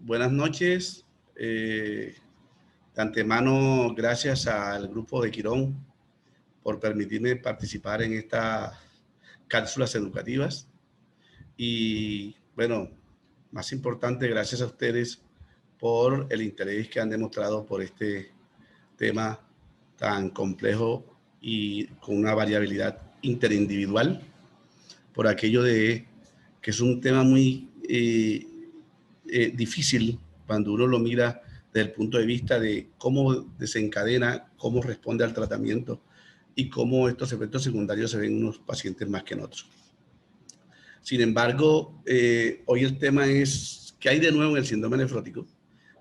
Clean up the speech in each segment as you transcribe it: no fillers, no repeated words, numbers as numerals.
Buenas noches. De antemano, gracias al grupo de Quirón por permitirme participar en estas cápsulas educativas. Y bueno, más importante, gracias a ustedes por el interés que han demostrado por este tema tan complejo y con una variabilidad interindividual, por aquello de que es un tema muy difícil cuando uno lo mira desde el punto de vista de cómo desencadena, cómo responde al tratamiento y cómo estos efectos secundarios se ven en unos pacientes más que en otros. Sin embargo, hoy el tema es qué hay de nuevo en el síndrome nefrótico,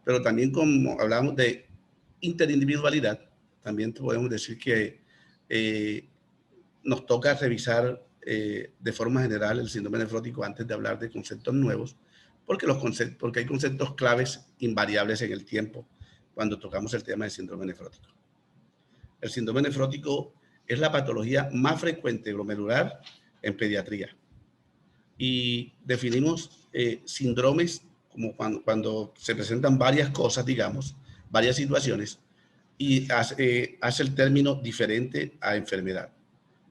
pero también como hablamos de interindividualidad, también podemos decir que nos toca revisar de forma general el síndrome nefrótico antes de hablar de conceptos nuevos, porque hay conceptos claves invariables en el tiempo cuando tocamos el tema del síndrome nefrótico. El síndrome nefrótico es la patología más frecuente glomerular en pediatría. Y definimos síndromes como cuando se presentan varias cosas, digamos, varias situaciones, y hace el término diferente a enfermedad.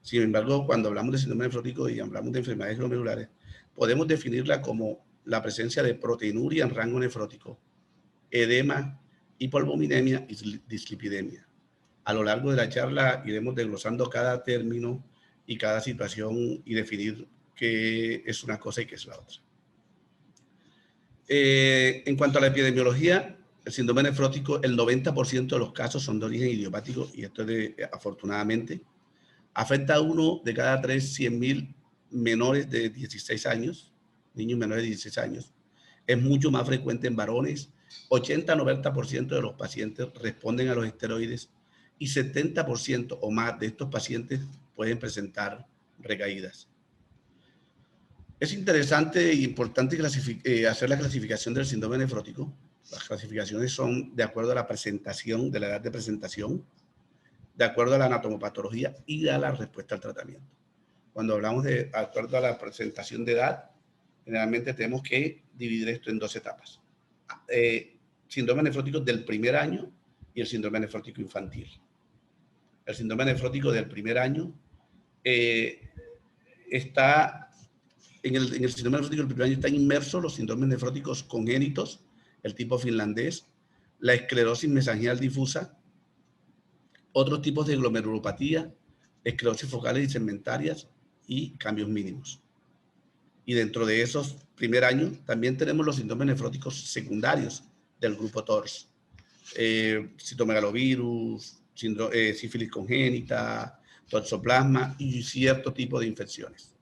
Sin embargo, cuando hablamos de síndrome nefrótico y hablamos de enfermedades glomerulares, podemos definirla como la presencia de proteinuria en rango nefrótico, edema, hipolvominemia y dislipidemia. A lo largo de la charla iremos desglosando cada término y cada situación y definir qué es una cosa y qué es la otra. En cuanto a la epidemiología, el síndrome nefrótico, el 90% de los casos son de origen idiopático, y esto es afortunadamente. Afecta a 1 de cada 100.000 menores de 16 años, niños menores de 16 años. Es mucho más frecuente en varones. 80-90% de los pacientes responden a los esteroides y 70% o más de estos pacientes pueden presentar recaídas. Es interesante e importante hacer la clasificación del síndrome nefrótico. Las clasificaciones son de acuerdo a la presentación, de la edad de presentación, de acuerdo a la anatomopatología y a la respuesta al tratamiento. Cuando hablamos de acuerdo a la presentación de edad, generalmente tenemos que dividir esto en dos etapas. Síndrome nefrótico del primer año y el síndrome nefrótico infantil. El síndrome nefrótico del primer año está en el síndrome nefrótico del primer año están inmersos los síndromes nefróticos congénitos, el tipo finlandés, la esclerosis mesangial difusa, otros tipos de glomerulopatía, esclerosis focales y segmentarias y cambios mínimos. Y dentro de esos primer año también tenemos los síndromes nefróticos secundarios del grupo TORS, citomegalovirus, sífilis congénita, toxoplasma y cierto tipo de infecciones.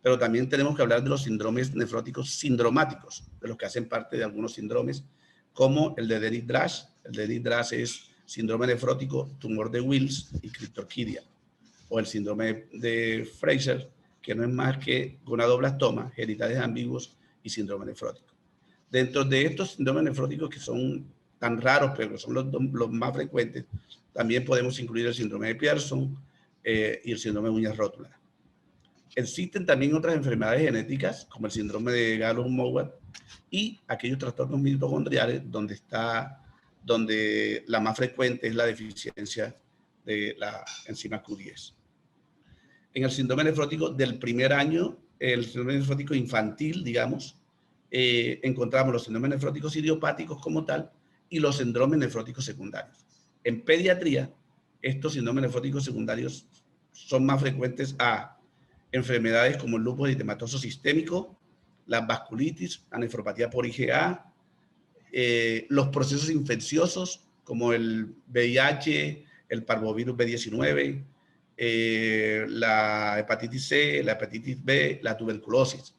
Pero también tenemos que hablar de los síndromes nefróticos sindromáticos, de los que hacen parte de algunos síndromes, como el de Dennis-Drash. El de Dennis-Drash es síndrome nefrótico, tumor de Wills y criptorquidia, o el síndrome de Fraser, que no es más que gonadoblastoma, genitales ambiguos y síndrome nefrótico. Dentro de estos síndromes nefróticos que son tan raros, pero son los más frecuentes, también podemos incluir el síndrome de Pierson y el síndrome de uñas rótulas. Existen también otras enfermedades genéticas, como el síndrome de Gallo-Mowat y aquellos trastornos mitocondriales donde la más frecuente es la deficiencia de la enzima Q10. En el síndrome nefrótico del primer año, el síndrome nefrótico infantil, digamos, encontramos los síndromes nefróticos idiopáticos como tal y los síndromes nefróticos secundarios. En pediatría, estos síndromes nefróticos secundarios son más frecuentes a enfermedades como el lupus eritematoso sistémico, la vasculitis, la nefropatía por IgA, los procesos infecciosos como el VIH, el parvovirus B19, la hepatitis C, la hepatitis B, la tuberculosis.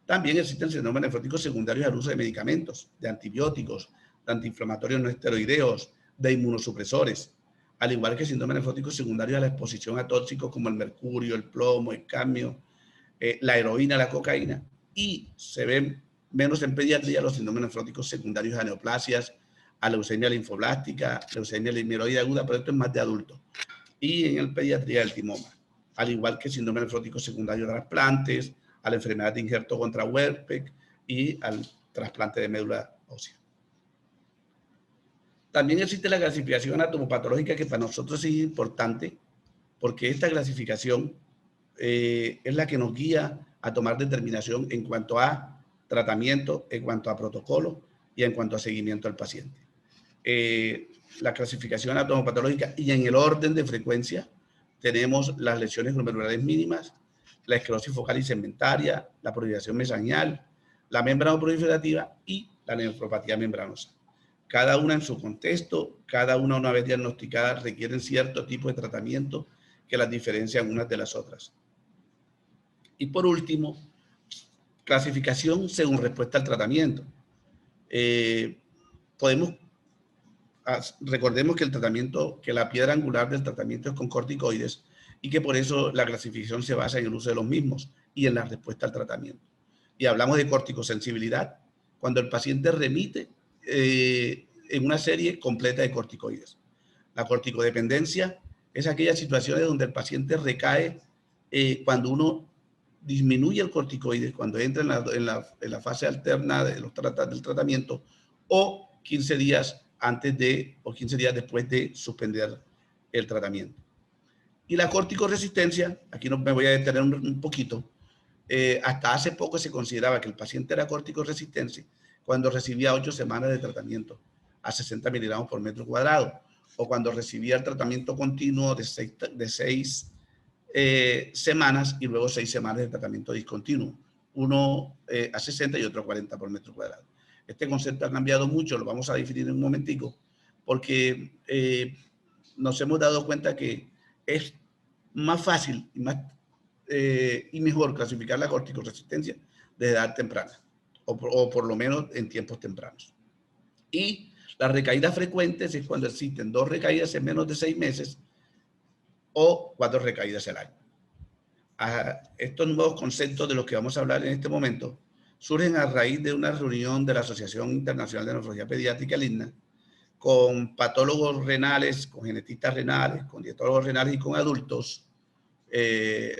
También existen síndromes nefróticos secundarios al uso de medicamentos, de antibióticos, de antiinflamatorios no esteroideos, de inmunosupresores, al igual que síndromes nefróticos secundarios a la exposición a tóxicos como el mercurio, el plomo, el cadmio, la heroína, la cocaína, y se ven menos en pediatría los síndromes nefróticos secundarios a neoplasias, a leucemia linfoblástica, leucemia linfoide aguda, pero esto es más de adultos, y en el pediatría el timoma, al igual que síndrome nefrótico secundario a trasplantes, a la enfermedad de injerto contra Werpek y al trasplante de médula ósea. También existe la clasificación anatomopatológica, que para nosotros es importante, porque esta clasificación es la que nos guía a tomar determinación en cuanto a tratamiento, en cuanto a protocolo y en cuanto a seguimiento al paciente. La clasificación anatomopatológica, y en el orden de frecuencia tenemos las lesiones glomerulares mínimas, la esclerosis focal y segmentaria, la proliferación mesangial, la membrana proliferativa y la nefropatía membranosa. Cada una en su contexto, cada una vez diagnosticada, requieren cierto tipo de tratamiento que las diferencian unas de las otras. Y por último, clasificación según respuesta al tratamiento. Recordemos que el tratamiento, que la piedra angular del tratamiento es con corticoides, y que por eso la clasificación se basa en el uso de los mismos y en la respuesta al tratamiento. Y hablamos de corticosensibilidad cuando el paciente remite en una serie completa de corticoides. La corticodependencia es aquellas situaciones donde el paciente recae cuando uno disminuye el corticoide, cuando entra en la fase alterna del tratamiento, o 15 días antes de, o 15 días después de suspender el tratamiento. Y la corticoresistencia, aquí me voy a detener un poquito, hasta hace poco se consideraba que el paciente era corticoresistente cuando recibía 8 semanas de tratamiento a 60 miligramos por metro cuadrado, o cuando recibía el tratamiento continuo de 6 semanas y luego 6 semanas de tratamiento discontinuo, uno a 60 y otro a 40 por metro cuadrado. Este concepto ha cambiado mucho, lo vamos a definir en un momentico, porque nos hemos dado cuenta que es más fácil y mejor clasificar la corticoresistencia de edad temprana, o por lo menos en tiempos tempranos. Y las recaídas frecuentes es cuando existen 2 recaídas en menos de 6 meses o 4 recaídas al año. Estos nuevos conceptos de los que vamos a hablar en este momento surgen a raíz de una reunión de la Asociación Internacional de Nefrología Pediátrica, LINNA, con patólogos renales, con genetistas renales, con dietólogos renales y con adultos,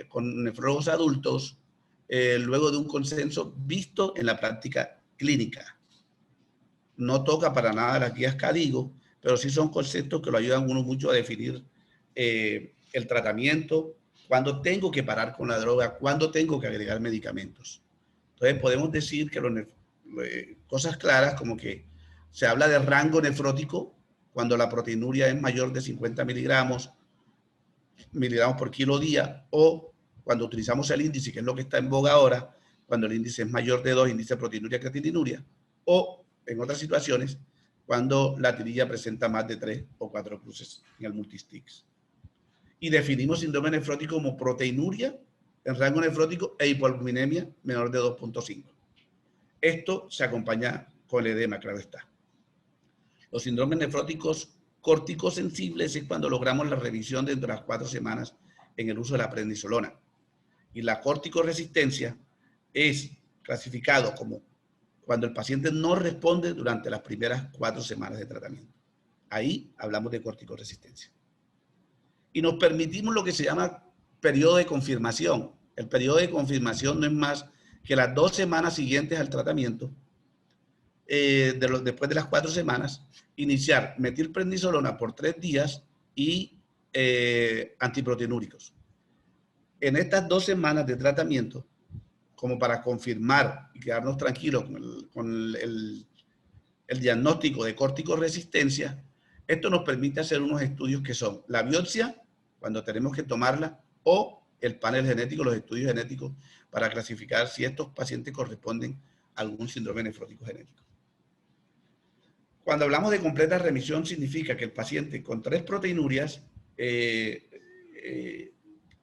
con nefrólogos adultos, luego de un consenso visto en la práctica clínica. No toca para nada las guías CADIGO, pero sí son conceptos que lo ayudan uno mucho a definir el tratamiento, cuándo tengo que parar con la droga, cuándo tengo que agregar medicamentos. Entonces podemos decir que cosas claras como que se habla de rango nefrótico cuando la proteinuria es mayor de 50 miligramos por kilo día, o cuando utilizamos el índice, que es lo que está en boga ahora, cuando el índice es mayor de 2, índice de proteinuria creatininuria, o en otras situaciones, cuando la tirilla presenta más de 3 o 4 cruces en el multistix. Y definimos síndrome nefrótico como proteinuria en rango nefrótico e hipoalbuminemia menor de 2.5. Esto se acompaña con el edema, claro está. Los síndromes nefróticos corticosensibles es cuando logramos la revisión dentro de las 4 semanas en el uso de la prednisolona. Y la corticoresistencia es clasificado como cuando el paciente no responde durante las primeras 4 semanas de tratamiento. Ahí hablamos de corticoresistencia. Y nos permitimos lo que se llama periodo de confirmación. El periodo de confirmación no es más que las 2 semanas siguientes al tratamiento, después de las 4 semanas, iniciar metilprednisolona por 3 días y antiproteinúricos. En estas 2 semanas de tratamiento, como para confirmar y quedarnos tranquilos con el diagnóstico de corticoresistencia, esto nos permite hacer unos estudios que son la biopsia, cuando tenemos que tomarla, o el panel genético, los estudios genéticos, para clasificar si estos pacientes corresponden a algún síndrome nefrótico genético. Cuando hablamos de completa remisión, significa que el paciente con 3 proteinurias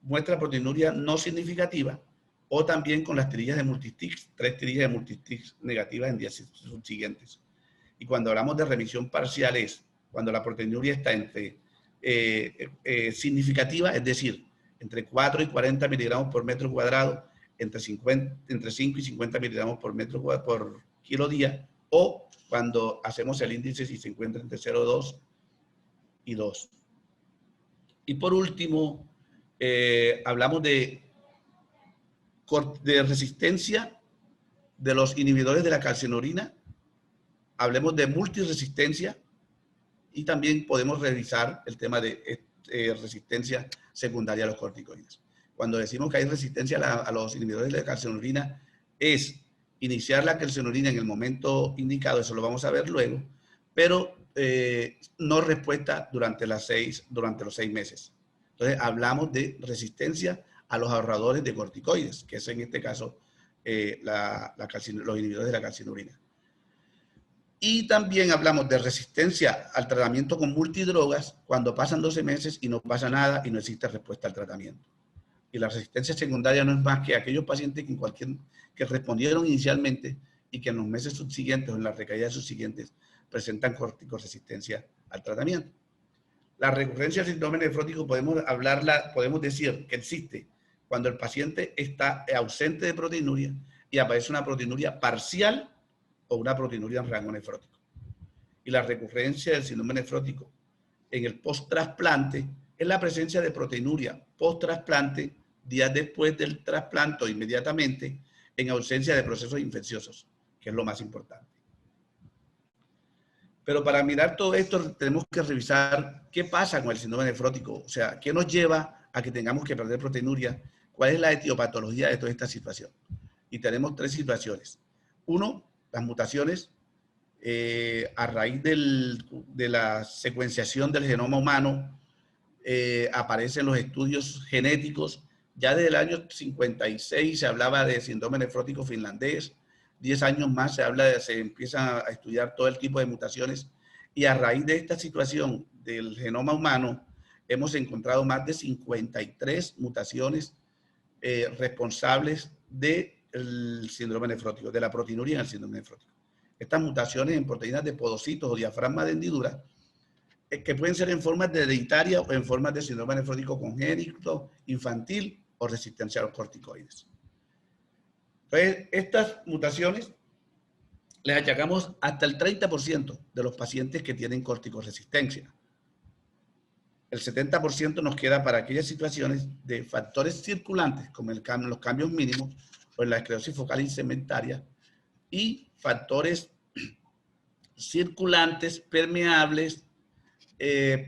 muestra proteinuria no significativa, o también con las tirillas de multistix, 3 tirillas de multistix negativas en días subsiguientes. Y cuando hablamos de remisión parcial es cuando la proteinuria está entre significativa, es decir, entre 4 y 40 miligramos por metro cuadrado, entre 5 y 50 miligramos por kilo día, o cuando hacemos el índice si se encuentra entre 0,2 y 2. Y por último, hablamos de resistencia de los inhibidores de la calcinorina hablemos de multiresistencia y también podemos revisar el tema de resistencia secundaria a los corticoides. Cuando decimos que hay resistencia a los inhibidores de calcinurina, es iniciar la calcinurina en el momento indicado, eso lo vamos a ver luego, pero no respuesta durante los 6 meses. Entonces, hablamos de resistencia a los ahorradores de corticoides, que es en este caso los inhibidores de la calcinurina. Y también hablamos de resistencia al tratamiento con multidrogas cuando pasan 12 meses y no pasa nada y no existe respuesta al tratamiento. Y la resistencia secundaria no es más que aquellos pacientes que respondieron inicialmente y que en los meses subsiguientes o en las recaídas subsiguientes presentan corticoresistencia al tratamiento. La recurrencia del síndrome nefrótico podemos decir que existe cuando el paciente está ausente de proteinuria y aparece una proteinuria parcial o una proteinuria en rango nefrótico. Y la recurrencia del síndrome nefrótico en el post-trasplante es la presencia de proteinuria post-trasplante días después del trasplante o inmediatamente en ausencia de procesos infecciosos, que es lo más importante. Pero para mirar todo esto tenemos que revisar qué pasa con el síndrome nefrótico, o sea, qué nos lleva a que tengamos que perder proteinuria, cuál es la etiopatología de toda esta situación. Y tenemos 3 situaciones. Uno, las mutaciones a raíz de la secuenciación del genoma humano, aparecen los estudios genéticos. Ya desde el año 56 se hablaba de síndrome nefrótico finlandés, 10 años más se empieza a estudiar todo el tipo de mutaciones y a raíz de esta situación del genoma humano hemos encontrado más de 53 mutaciones responsables del síndrome nefrótico, de la proteinuria en el síndrome nefrótico. Estas mutaciones en proteínas de podocitos o diafragma de hendidura que pueden ser en formas de hereditaria o en formas de síndrome nefrótico congénito, infantil o resistencia a los corticoides. Entonces, estas mutaciones les achacamos hasta el 30% de los pacientes que tienen corticoresistencia. El 70% nos queda para aquellas situaciones de factores circulantes, como los cambios mínimos o en la esclerosis focal insegmentaria, y factores circulantes permeables,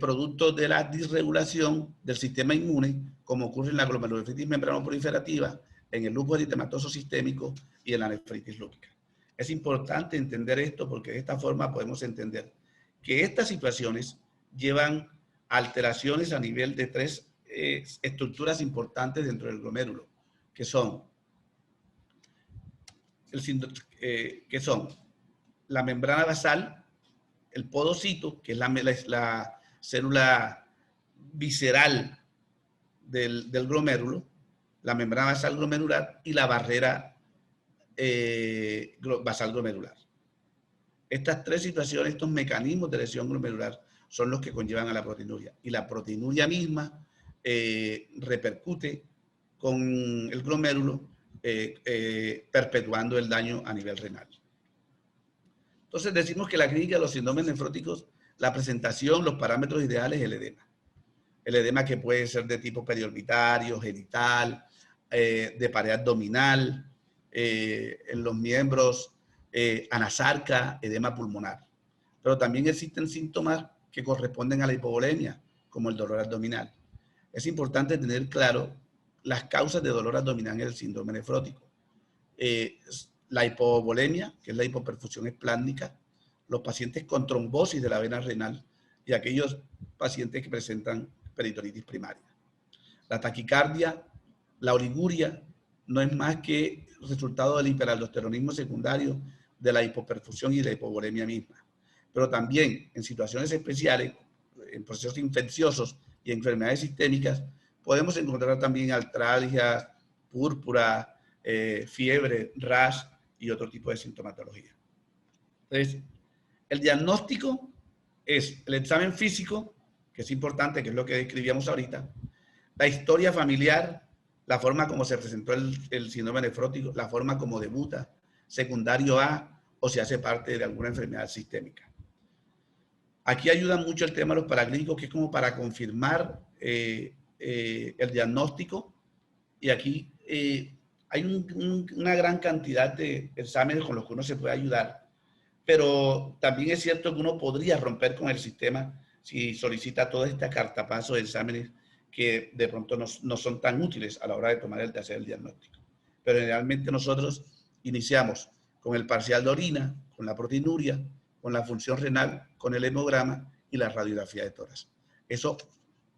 producto de la disregulación del sistema inmune, como ocurre en la glomerulonefritis membranoproliferativa, en el lupus eritematoso sistémico y en la nefritis lúpica. Es importante entender esto porque de esta forma podemos entender que estas situaciones llevan alteraciones a nivel de 3 estructuras importantes dentro del glomérulo, que son la membrana basal, el podocito, que es la célula visceral del glomérulo, la membrana basal glomerular y la barrera basal glomerular. Estas 3 situaciones, estos mecanismos de lesión glomerular son los que conllevan a la proteinuria. Y la proteinuria misma repercute con el glomérulo, perpetuando el daño a nivel renal. Entonces decimos que la clínica de los síndromes nefróticos, la presentación, los parámetros ideales es el edema. El edema que puede ser de tipo periorbitario, genital, de pared abdominal, en los miembros anasarca, edema pulmonar. Pero también existen síntomas que corresponden a la hipovolemia, como el dolor abdominal. Es importante tener claro las causas de dolor abdominal en el síndrome nefrótico. La hipovolemia, que es la hipoperfusión esplásmica, los pacientes con trombosis de la vena renal y aquellos pacientes que presentan peritonitis primaria. La taquicardia, la oliguria, no es más que resultado del hiperaldosteronismo secundario, de la hipoperfusión y de la hipovolemia misma. Pero también en situaciones especiales, en procesos infecciosos y enfermedades sistémicas, podemos encontrar también artralgias, púrpura, fiebre, rash y otro tipo de sintomatología. Entonces, el diagnóstico es el examen físico, que es importante, que es lo que describíamos ahorita, la historia familiar, la forma como se presentó el síndrome nefrótico, la forma como debuta, secundario A, o si hace parte de alguna enfermedad sistémica. Aquí ayuda mucho el tema de los paraclínicos, que es como para confirmar el diagnóstico, y aquí hay una gran cantidad de exámenes con los que uno se puede ayudar. pero también es cierto que uno podría romper con el sistema si solicita toda esta cartapaso de exámenes que de pronto no son tan útiles a la hora de hacer el diagnóstico. Pero generalmente nosotros iniciamos con el parcial de orina, con la proteinuria, con la función renal, con el hemograma y la radiografía de tórax. Eso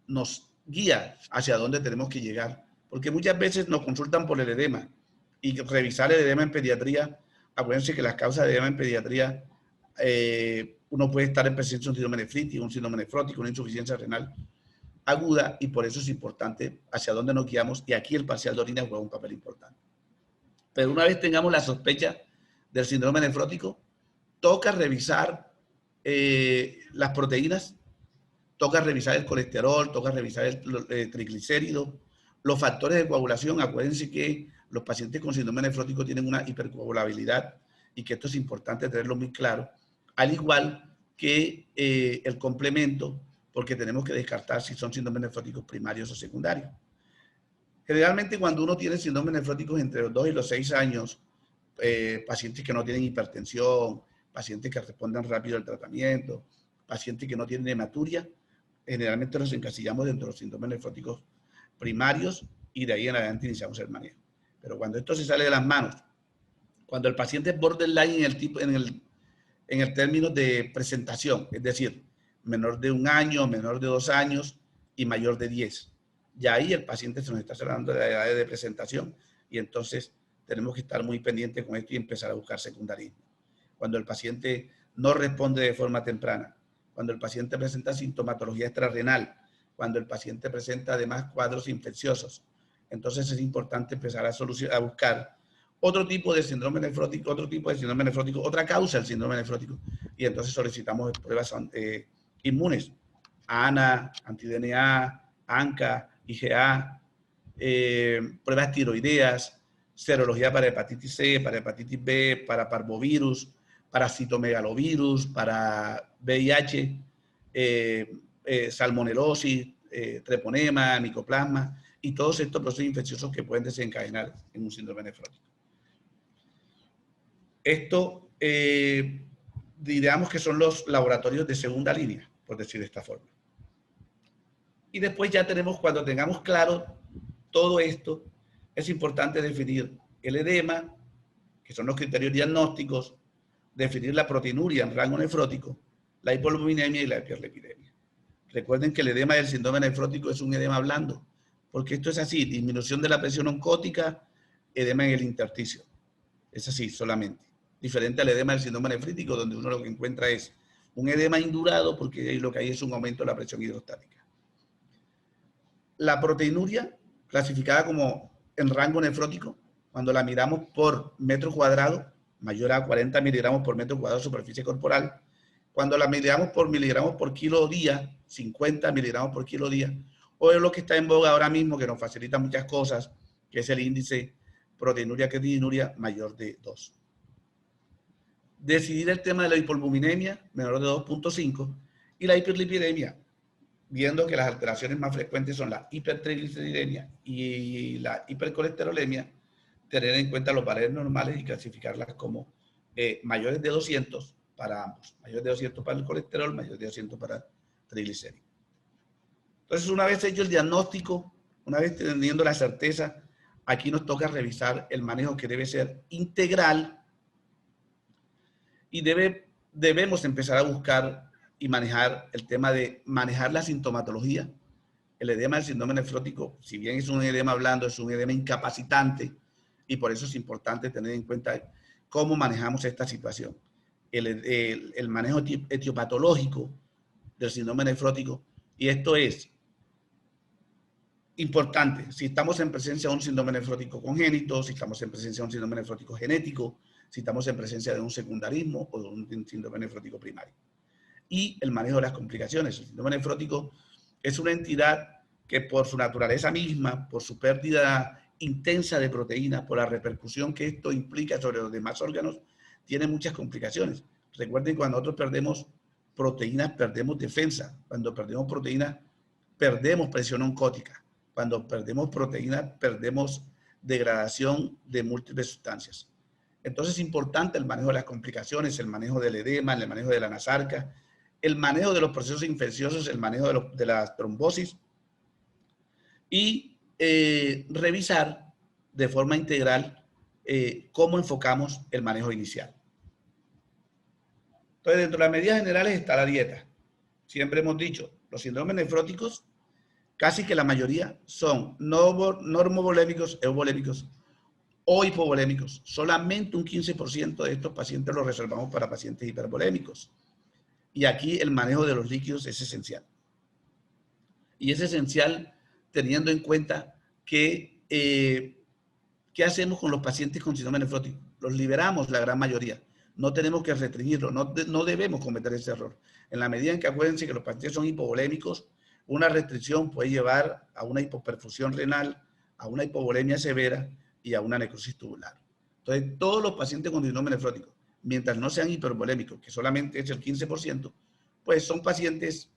nos guía hacia dónde tenemos que llegar, porque muchas veces nos consultan por el edema y revisar el edema en pediatría. Acuérdense que las causas de edema en pediatría, uno puede estar en presencia de un síndrome nefrítico, un síndrome nefrótico, una insuficiencia renal aguda, y por eso es importante hacia dónde nos guiamos, y aquí el parcial de orina juega un papel importante. Pero una vez tengamos la sospecha del síndrome nefrótico, toca revisar las proteínas, toca revisar el colesterol, toca revisar el triglicérido, los factores de coagulación. Acuérdense que los pacientes con síndrome nefrótico tienen una hipercoagulabilidad y que esto es importante tenerlo muy claro, al igual que el complemento, porque tenemos que descartar si son síndromes nefróticos primarios o secundarios. Generalmente cuando uno tiene síndromes nefróticos entre los 2 y los 6 años, pacientes que no tienen hipertensión, pacientes que responden rápido al tratamiento, pacientes que no tienen hematuria, generalmente los encasillamos dentro de los síndromes nefróticos primarios y de ahí en adelante iniciamos el manejo. Pero cuando esto se sale de las manos, cuando el paciente es borderline en el término de presentación, es decir, menor de 1 año, menor de 2 años y mayor de 10, ya ahí el paciente se nos está hablando de la edad de presentación, y entonces tenemos que estar muy pendientes con esto y empezar a buscar secundarismo. Cuando el paciente no responde de forma temprana, cuando el paciente presenta sintomatología extrarrenal, cuando el paciente presenta además cuadros infecciosos, entonces es importante empezar a buscar otro tipo de síndrome nefrótico, otra causa del síndrome nefrótico, y entonces solicitamos pruebas inmunes, ANA, anti-DNA, ANCA, IgA, pruebas tiroideas, serología para hepatitis C, para hepatitis B, para parvovirus, para citomegalovirus, para VIH, salmonelosis, treponema, micoplasma y todos estos procesos infecciosos que pueden desencadenar en un síndrome nefrótico. Esto, diríamos que son los laboratorios de segunda línea, por decir de esta forma. Y después ya tenemos, cuando tengamos claro todo esto, es importante definir el edema, que son los criterios diagnósticos, definir la proteinuria en rango nefrótico, la hipolipominemia y la hiperlipidemia. Recuerden que el edema del síndrome nefrótico es un edema blando, porque esto es así: disminución de la presión oncótica, edema en el intersticio. Es así solamente. Diferente al edema del síndrome nefrítico, donde uno lo que encuentra es un edema indurado, porque ahí lo que hay es un aumento de la presión hidrostática. La proteinuria, clasificada como en rango nefrótico, cuando la miramos por metro cuadrado, mayor a 40 miligramos por metro cuadrado de superficie corporal. Cuando la miramos por miligramos por kilo día, 50 miligramos por kilo día, o es lo que está en boga ahora mismo, que nos facilita muchas cosas, que es el índice proteinuria-creatininuria mayor de 2. Decidir el tema de la hipolipominemia, menor de 2.5, y la hiperlipidemia, viendo que las alteraciones más frecuentes son la hipertrigliceridemia y la hipercolesterolemia, tener en cuenta los valores normales y clasificarlas como mayores de 200 para ambos, mayores de 200 para el colesterol, mayores de 200 para triglicéridos. Entonces, una vez hecho el diagnóstico, una vez teniendo la certeza, aquí nos toca revisar el manejo, que debe ser integral, y debemos empezar a buscar y manejar el tema de manejar la sintomatología. El edema del síndrome nefrótico, si bien es un edema blando, es un edema incapacitante, y por eso es importante tener en cuenta cómo manejamos esta situación. El manejo etiopatológico del síndrome nefrótico, y esto es importante si estamos en presencia de un síndrome nefrótico congénito, si estamos en presencia de un síndrome nefrótico genético, si estamos en presencia de un secundarismo o de un síndrome nefrótico primario. Y el manejo de las complicaciones. El síndrome nefrótico es una entidad que, por su naturaleza misma, por su pérdida intensa de proteínas, por la repercusión que esto implica sobre los demás órganos, tiene muchas complicaciones. Recuerden que cuando nosotros perdemos proteínas, perdemos defensa. Cuando perdemos proteínas, perdemos presión oncótica. Cuando perdemos proteínas, perdemos degradación de múltiples sustancias. Entonces es importante el manejo de las complicaciones, el manejo del edema, el manejo de la nasarca, el manejo de los procesos infecciosos, el manejo de la trombosis y revisar de forma integral cómo enfocamos el manejo inicial. Entonces, dentro de las medidas generales está la dieta. Siempre hemos dicho, los síndromes nefróticos, casi que la mayoría son normovolémicos, euvolémicos o hipovolémicos. Solamente un 15% de estos pacientes los reservamos para pacientes hipervolémicos. Y aquí el manejo de los líquidos es esencial. Y es esencial teniendo en cuenta que, ¿qué hacemos con los pacientes con síndrome nefrótico? Los liberamos la gran mayoría. No tenemos que restringirlos, no debemos cometer ese error. En la medida en que acuérdense que los pacientes son hipovolémicos, una restricción puede llevar a una hipoperfusión renal, a una hipovolemia severa y a una necrosis tubular. Entonces, todos los pacientes con síndrome nefrótico, mientras no sean hipervolémicos, que solamente es el 15%, pues son pacientes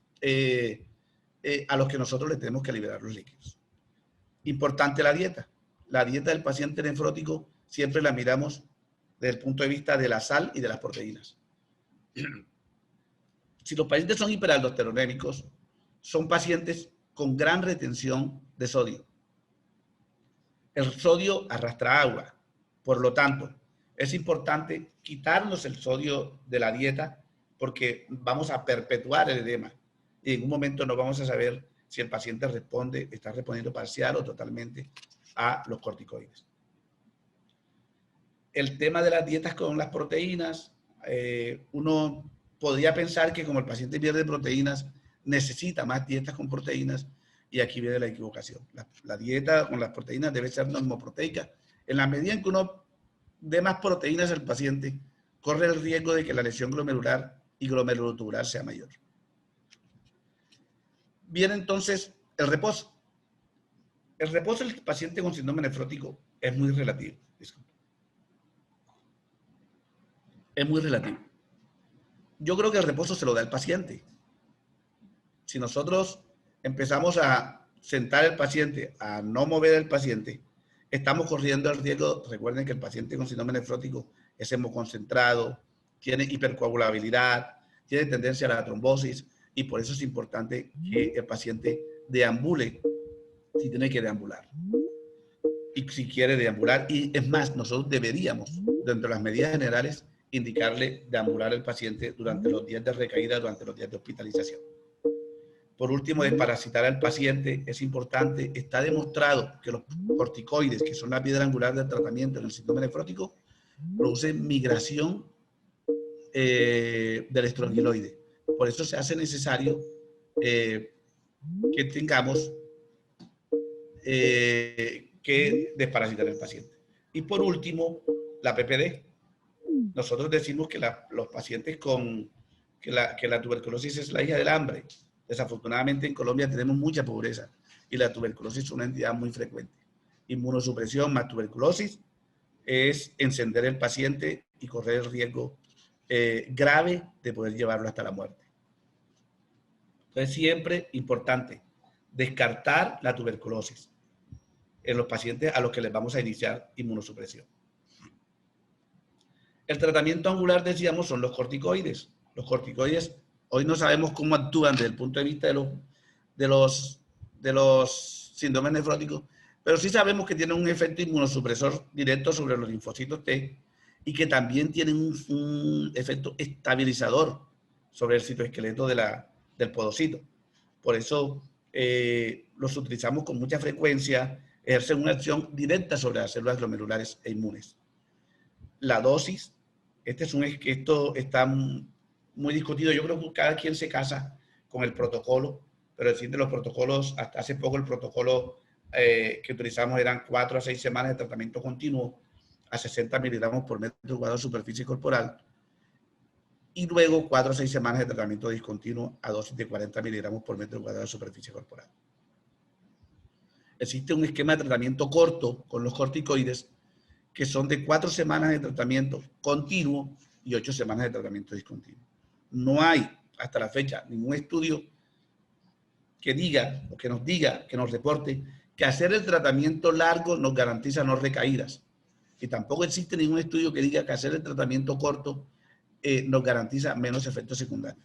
a los que nosotros les tenemos que liberar los líquidos. Importante la dieta. La dieta del paciente nefrótico siempre la miramos desde el punto de vista de la sal y de las proteínas. Si los pacientes son hiperaldosteronémicos, son pacientes con gran retención de sodio. El sodio arrastra agua. Por lo tanto, es importante quitarnos el sodio de la dieta porque vamos a perpetuar el edema. Y en un momento no vamos a saber si el paciente está respondiendo parcial o totalmente a los corticoides. El tema de las dietas con las proteínas, uno podría pensar que como el paciente pierde proteínas, necesita más dietas con proteínas, y aquí viene la equivocación. La dieta con las proteínas debe ser normoproteica. En la medida en que uno dé más proteínas al paciente, corre el riesgo de que la lesión glomerular y glomerulotubular sea mayor. Viene entonces el reposo. El reposo del paciente con síndrome nefrótico es muy relativo. Es muy relativo. Yo creo que el reposo se lo da el paciente. Si nosotros empezamos a sentar al paciente, a no mover al paciente, estamos corriendo el riesgo. Recuerden que el paciente con síndrome nefrótico es hemoconcentrado, tiene hipercoagulabilidad, tiene tendencia a la trombosis, y por eso es importante que el paciente deambule si tiene que deambular. Y si quiere deambular, y es más, nosotros deberíamos, dentro de las medidas generales, indicarle deambular al paciente durante los días de recaída, durante los días de hospitalización. Por último, desparasitar al paciente es importante. Está demostrado que los corticoides, que son la piedra angular del tratamiento en el síndrome nefrótico, producen migración del estrongiloide. Por eso se hace necesario que tengamos que desparasitar al paciente. Y por último, la PPD. Nosotros decimos que los pacientes que la tuberculosis es la hija del hambre. Desafortunadamente en Colombia tenemos mucha pobreza y la tuberculosis es una entidad muy frecuente. Inmunosupresión más tuberculosis es encender el paciente y correr el riesgo grave de poder llevarlo hasta la muerte. Entonces siempre importante descartar la tuberculosis en los pacientes a los que les vamos a iniciar inmunosupresión. El tratamiento angular, decíamos, son los corticoides. Los corticoides, hoy no sabemos cómo actúan desde el punto de vista de los síndromes nefróticos, pero sí sabemos que tienen un efecto inmunosupresor directo sobre los linfocitos T y que también tienen un efecto estabilizador sobre el citoesqueleto del podocito. Por eso los utilizamos con mucha frecuencia, ejercen una acción directa sobre las células glomerulares e inmunes. La dosis, esto está muy discutido. Yo creo que cada quien se casa con el protocolo, pero existen los protocolos. Hasta hace poco el protocolo que utilizamos eran 4 a 6 semanas de tratamiento continuo a 60 miligramos por metro cuadrado de superficie corporal, y luego 4 a 6 semanas de tratamiento discontinuo a dosis de 40 miligramos por metro cuadrado de superficie corporal. Existe un esquema de tratamiento corto con los corticoides que son de 4 semanas de tratamiento continuo y 8 semanas de tratamiento discontinuo. No hay hasta la fecha ningún estudio que diga o que nos reporte que hacer el tratamiento largo nos garantiza no recaídas. Y tampoco existe ningún estudio que diga que hacer el tratamiento corto nos garantiza menos efectos secundarios.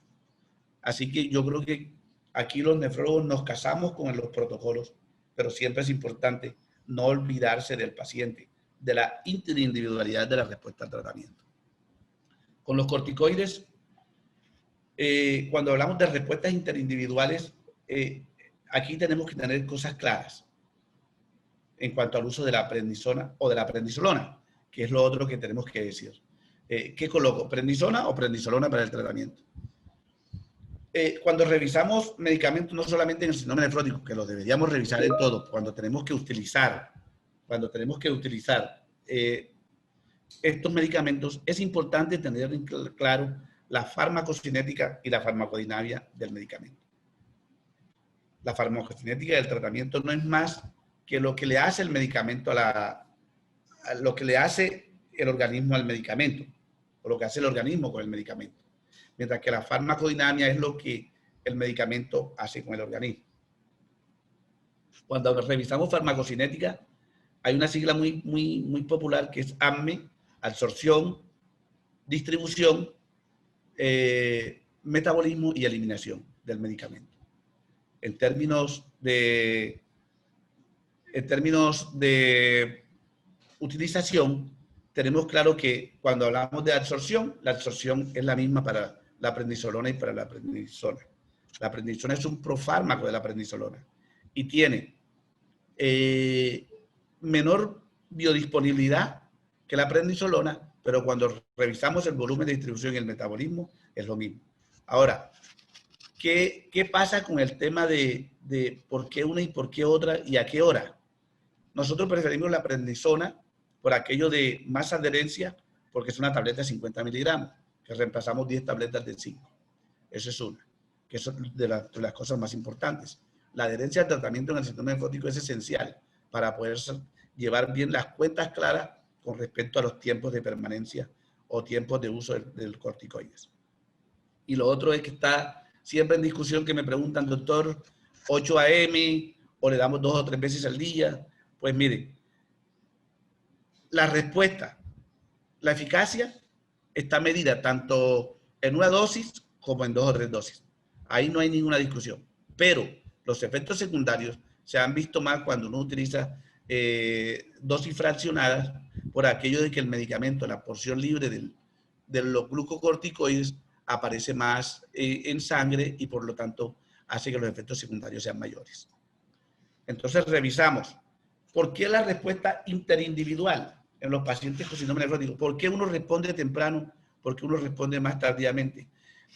Así que yo creo que aquí los nefrólogos nos casamos con los protocolos, pero siempre es importante no olvidarse del paciente, de la interindividualidad de la respuesta al tratamiento. Con los corticoides, cuando hablamos de respuestas interindividuales, aquí tenemos que tener cosas claras en cuanto al uso de la prednisona o de la prednisolona, que es lo otro que tenemos que decir. ¿Qué coloco? ¿Prednisona o prednisolona para el tratamiento? Cuando revisamos medicamentos, no solamente en el síndrome nefrótico, que los deberíamos revisar en todo, cuando tenemos que utilizar estos medicamentos, es importante tener en claro la farmacocinética y la farmacodinámica del medicamento. La farmacocinética del tratamiento no es más que lo que le hace el medicamento lo que le hace el organismo al medicamento, o lo que hace el organismo con el medicamento. Mientras que la farmacodinámica es lo que el medicamento hace con el organismo. Cuando revisamos farmacocinética, hay una sigla muy popular que es ADME, absorción, distribución, metabolismo y eliminación del medicamento. En términos de utilización, tenemos claro que cuando hablamos de absorción, la absorción es la misma para la prednisolona y para la prednisona. La prednisona es un profármaco de la prednisolona y tiene menor biodisponibilidad que la prednisolona, pero cuando revisamos el volumen de distribución y el metabolismo, es lo mismo. Ahora, ¿qué pasa con el tema de por qué una y por qué otra y a qué hora? Nosotros preferimos la prednisona por aquello de más adherencia, porque es una tableta de 50 miligramos, que reemplazamos 10 tabletas de 5. Eso es una, que es de las cosas más importantes. La adherencia al tratamiento en el síndrome nefrótico es esencial para poder llevar bien las cuentas claras con respecto a los tiempos de permanencia o tiempos de uso del corticoides. Y lo otro es que está siempre en discusión que me preguntan, doctor, 8 AM o le damos 2 o 3 veces al día. Pues mire, la respuesta, la eficacia está medida tanto en una dosis como en 2 o 3 dosis. Ahí no hay ninguna discusión. Pero los efectos secundarios se han visto más cuando uno utiliza dosis fraccionadas por aquello de que el medicamento, la porción libre de los glucocorticoides aparece más en sangre y por lo tanto hace que los efectos secundarios sean mayores. Entonces revisamos. ¿Por qué la respuesta interindividual en los pacientes con síndrome nefrótico? ¿Por qué uno responde temprano? ¿Por qué uno responde más tardíamente?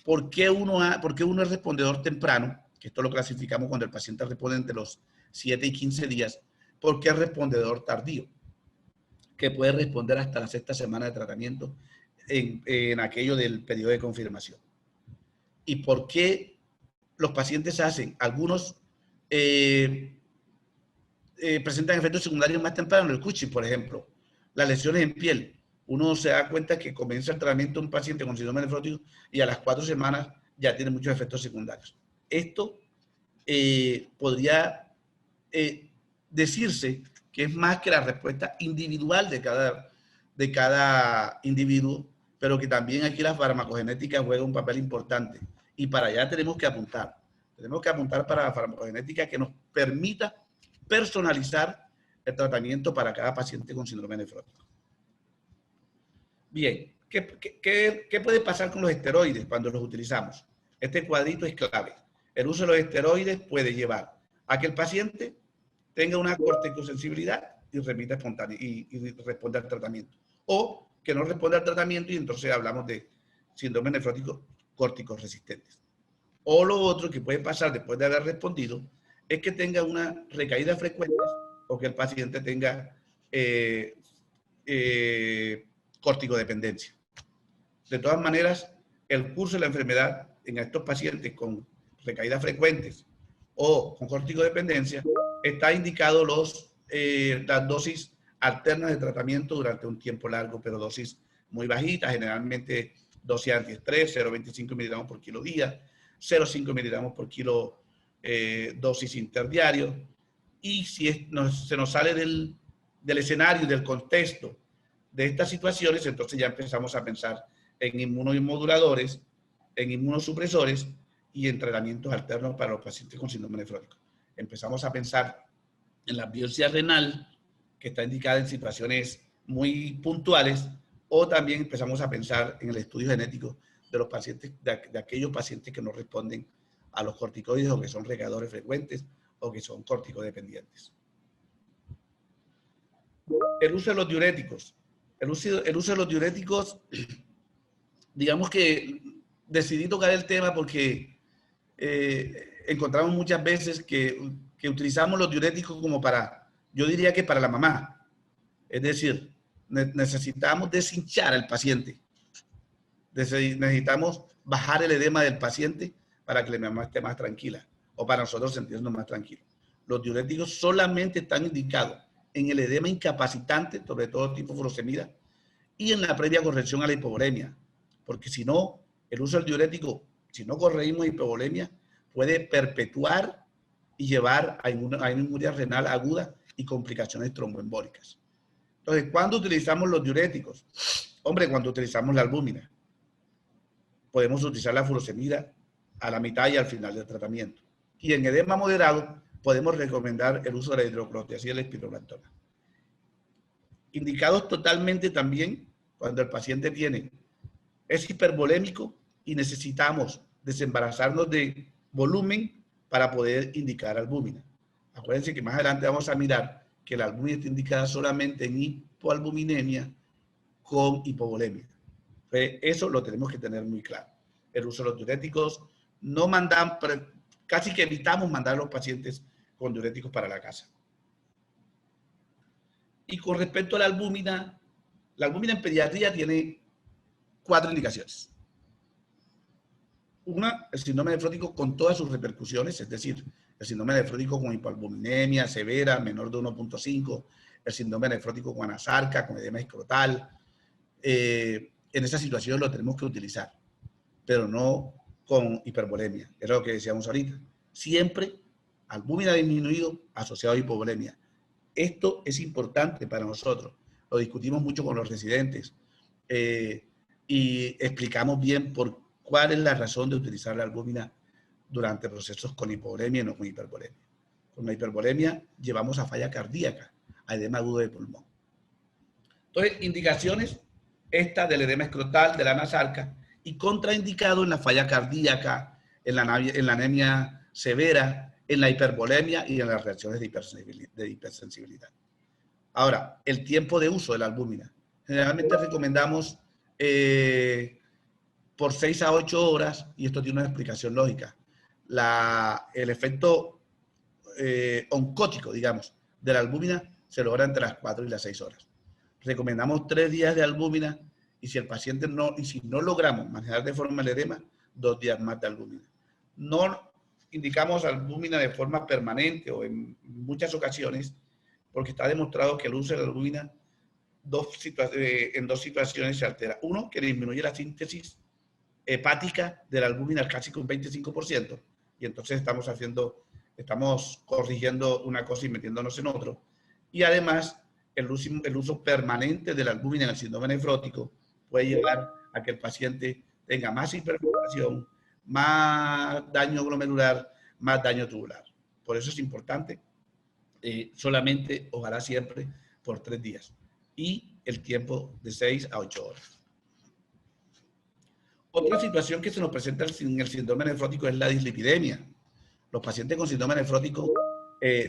¿Por qué uno es respondedor temprano? Que esto lo clasificamos cuando el paciente responde entre los 7 y 15 días. ¿Por qué es respondedor tardío? Que puede responder hasta la 6ª semana de tratamiento en aquello del periodo de confirmación. ¿Y por qué los pacientes hacen algunos... presentan efectos secundarios más temprano, el Cushing, por ejemplo, las lesiones en piel. Uno se da cuenta que comienza el tratamiento de un paciente con síndrome nefrótico y a las 4 semanas ya tiene muchos efectos secundarios. Esto podría decirse que es más que la respuesta individual de cada individuo, pero que también aquí la farmacogenética juega un papel importante. Y para allá tenemos que apuntar. Tenemos que apuntar para la farmacogenética que nos permita personalizar el tratamiento para cada paciente con síndrome nefrótico. Bien, ¿qué puede pasar con los esteroides cuando los utilizamos? Este cuadrito es clave. El uso de los esteroides puede llevar a que el paciente tenga una corticosensibilidad y remita espontánea y responda al tratamiento. O que no responda al tratamiento y entonces hablamos de síndrome nefrótico corticoresistentes. O lo otro que puede pasar después de haber respondido es que tenga una recaída frecuente o que el paciente tenga corticodependencia. De todas maneras, el curso de la enfermedad en estos pacientes con recaídas frecuentes o con corticodependencia está indicado las dosis alternas de tratamiento durante un tiempo largo, pero dosis muy bajitas, generalmente dosis antiestrés, 0,25 miligramos por kilo día, 0,5 miligramos por kilo dosis interdiario. Y si se nos sale del escenario, del contexto de estas situaciones, entonces ya empezamos a pensar en inmunomoduladores, en inmunosupresores y en tratamientos alternos para los pacientes con síndrome nefrótico. Empezamos a pensar en la biopsia renal, que está indicada en situaciones muy puntuales, o también empezamos a pensar en el estudio genético de los pacientes, de aquellos pacientes que no responden a los corticoides o que son regadores frecuentes o que son corticodependientes. El uso de los diuréticos. El uso de los diuréticos, digamos que decidí tocar el tema porque encontramos muchas veces que utilizamos los diuréticos como para, yo diría que para la mamá. Es decir, necesitamos deshinchar al paciente. Necesitamos bajar el edema del paciente para que la mamá esté más tranquila o para nosotros sentirnos más tranquilos. Los diuréticos solamente están indicados en el edema incapacitante, sobre todo tipo furosemida, y en la previa corrección a la hipovolemia. Porque si no, el uso del diurético, si no corregimos hipovolemia, puede perpetuar y llevar a una inmuria renal aguda y complicaciones tromboembólicas. Entonces, ¿cuándo utilizamos los diuréticos? Hombre, cuando utilizamos la albúmina. Podemos utilizar la furosemida a la mitad y al final del tratamiento. Y en edema moderado, podemos recomendar el uso de la hidroxicloroquina y la espironolactona. Indicados totalmente también cuando el paciente es hipervolémico y necesitamos desembarazarnos de volumen para poder indicar albúmina. Acuérdense que más adelante vamos a mirar que la albúmina está indicada solamente en hipoalbuminemia con hipovolemia. Eso lo tenemos que tener muy claro. El uso de los diuréticos, no mandan, casi que evitamos mandar a los pacientes con diuréticos para la casa. Y con respecto a la albúmina en pediatría tiene 4 indicaciones. Una, el síndrome nefrótico con todas sus repercusiones, es decir, el síndrome nefrótico con hipoalbuminemia severa, menor de 1.5, el síndrome nefrótico con anasarca, con edema escrotal. En esa situación lo tenemos que utilizar, pero no con hipervolemia. Es lo que decíamos ahorita. Siempre albúmina disminuido asociado a hipovolemia. Esto es importante para nosotros. Lo discutimos mucho con los residentes y explicamos bien cuál es la razón de utilizar la albúmina durante procesos con hipovolemia y no con hipervolemia. Con la hipervolemia llevamos a falla cardíaca, a edema agudo de pulmón. Entonces, indicaciones, esta del edema escrotal, de la anasarca, y contraindicado en la falla cardíaca, en la anemia severa, en la hipervolemia y en las reacciones de hipersensibilidad. Ahora, el tiempo de uso de la albúmina. Generalmente recomendamos por 6 a 8 horas, y esto tiene una explicación lógica. El efecto oncótico, digamos, de la albúmina se logra entre las 4 y las 6 horas. Recomendamos 3 días de albúmina y si el paciente si no logramos manejar de forma el edema, 2 días más de albúmina. No indicamos albúmina de forma permanente o en muchas ocasiones porque está demostrado que el uso de la albúmina en 2 situaciones se altera. Uno, que disminuye la síntesis hepática de la albúmina casi con 25% y entonces estamos corrigiendo una cosa y metiéndonos en otro. Y además, el uso permanente de la albúmina en el síndrome nefrótico puede llevar a que el paciente tenga más hiperfiltración, más daño glomerular, más daño tubular. Por eso es importante solamente, ojalá siempre, por 3 días. Y el tiempo de 6 a 8 horas. Otra situación que se nos presenta en el síndrome nefrótico es la dislipidemia. Los pacientes con síndrome nefrótico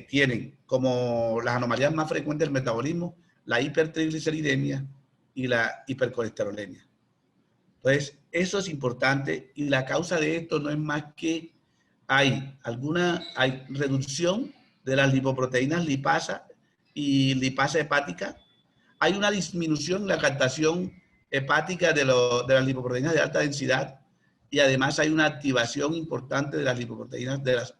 tienen como las anomalías más frecuentes del metabolismo la hipertrigliceridemia y la hipercolesterolemia. Entonces, eso es importante y la causa de esto no es más que hay reducción de las lipoproteínas lipasa y lipasa hepática. Hay una disminución en la captación hepática de las lipoproteínas de alta densidad y además hay una activación importante de las lipoproteínas, de las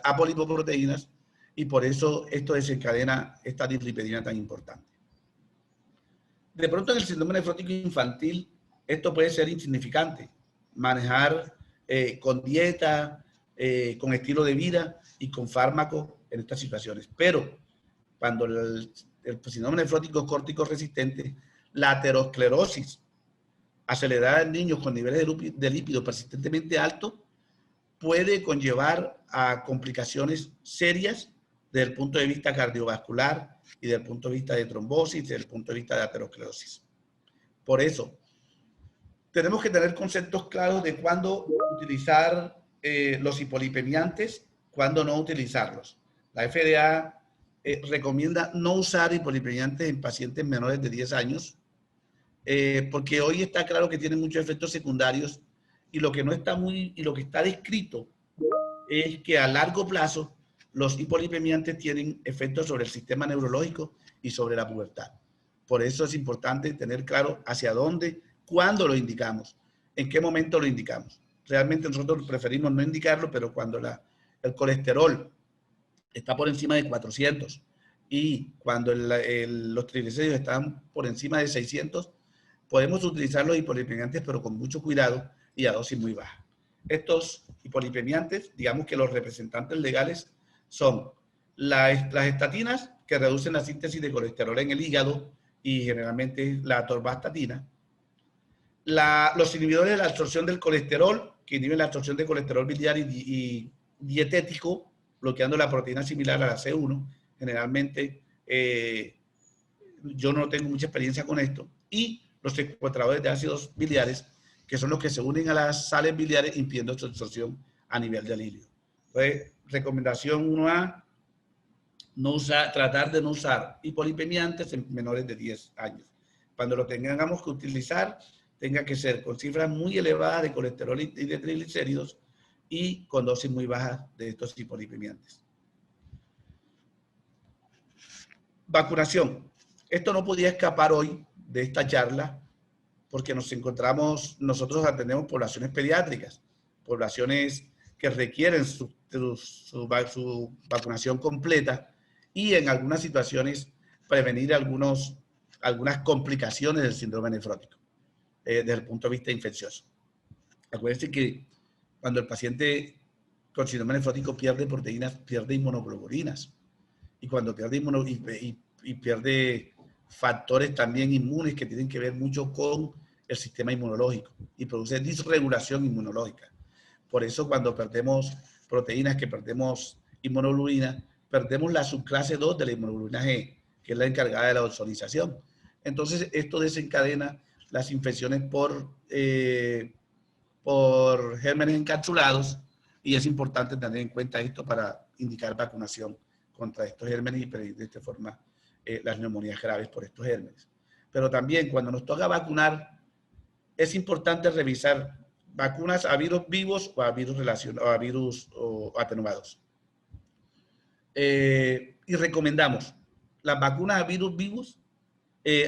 apolipoproteínas y por eso esto desencadena esta dislipidemia tan importante. De pronto en el síndrome nefrótico infantil esto puede ser insignificante. Manejar con dieta, con estilo de vida y con fármacos en estas situaciones. Pero cuando el el síndrome nefrótico córtico resistente, la aterosclerosis acelerada en niños con niveles de lípido persistentemente altos puede conllevar a complicaciones serias desde el punto de vista cardiovascular y desde el punto de vista de trombosis, desde el punto de vista de aterosclerosis. Por eso, tenemos que tener conceptos claros de cuándo utilizar los hipolipemiantes, cuándo no utilizarlos. La FDA recomienda no usar hipolipemiantes en pacientes menores de 10 años, porque hoy está claro que tienen muchos efectos secundarios y lo que no está y lo que está descrito es que a largo plazo los hipolipemiantes tienen efectos sobre el sistema neurológico y sobre la pubertad. Por eso es importante tener claro hacia dónde, cuándo lo indicamos, en qué momento lo indicamos. Realmente nosotros preferimos no indicarlo, pero cuando el colesterol está por encima de 400 y cuando los triglicéridos están por encima de 600, podemos utilizar los hipolipemiantes, pero con mucho cuidado y a dosis muy baja. Estos hipolipemiantes, digamos que los representantes legales son las estatinas, que reducen la síntesis de colesterol en el hígado y generalmente la atorvastatina. Los inhibidores de la absorción del colesterol, que inhiben la absorción de colesterol biliar y dietético, bloqueando la proteína similar a la C1. Generalmente, yo no tengo mucha experiencia con esto. Y los secuestradores de ácidos biliares, que son los que se unen a las sales biliares impidiendo su absorción a nivel del hígado. Entonces, recomendación 1A, tratar de no usar hipolipemiantes en menores de 10 años. Cuando lo tengamos que utilizar, tenga que ser con cifras muy elevadas de colesterol y de triglicéridos y con dosis muy bajas de estos hipolipemiantes. Vacunación. Esto no podía escapar hoy de esta charla porque nosotros atendemos poblaciones pediátricas, poblaciones que requieren su vacunación completa y en algunas situaciones prevenir algunas complicaciones del síndrome nefrótico desde el punto de vista infeccioso. Acuérdense que cuando el paciente con síndrome nefrótico pierde proteínas, pierde inmunoglobulinas. Y cuando pierde y pierde factores también inmunes que tienen que ver mucho con el sistema inmunológico y produce disregulación inmunológica. Por eso cuando perdemos proteínas, que perdemos inmunoglobulina, perdemos la subclase 2 de la inmunoglobulina G, que es la encargada de la ozonización. Entonces esto desencadena las infecciones por gérmenes encapsulados y es importante tener en cuenta esto para indicar vacunación contra estos gérmenes y prevenir de esta forma las neumonías graves por estos gérmenes. Pero también cuando nos toca vacunar, es importante revisar vacunas a virus vivos o a virus atenuados. Y recomendamos las vacunas a virus vivos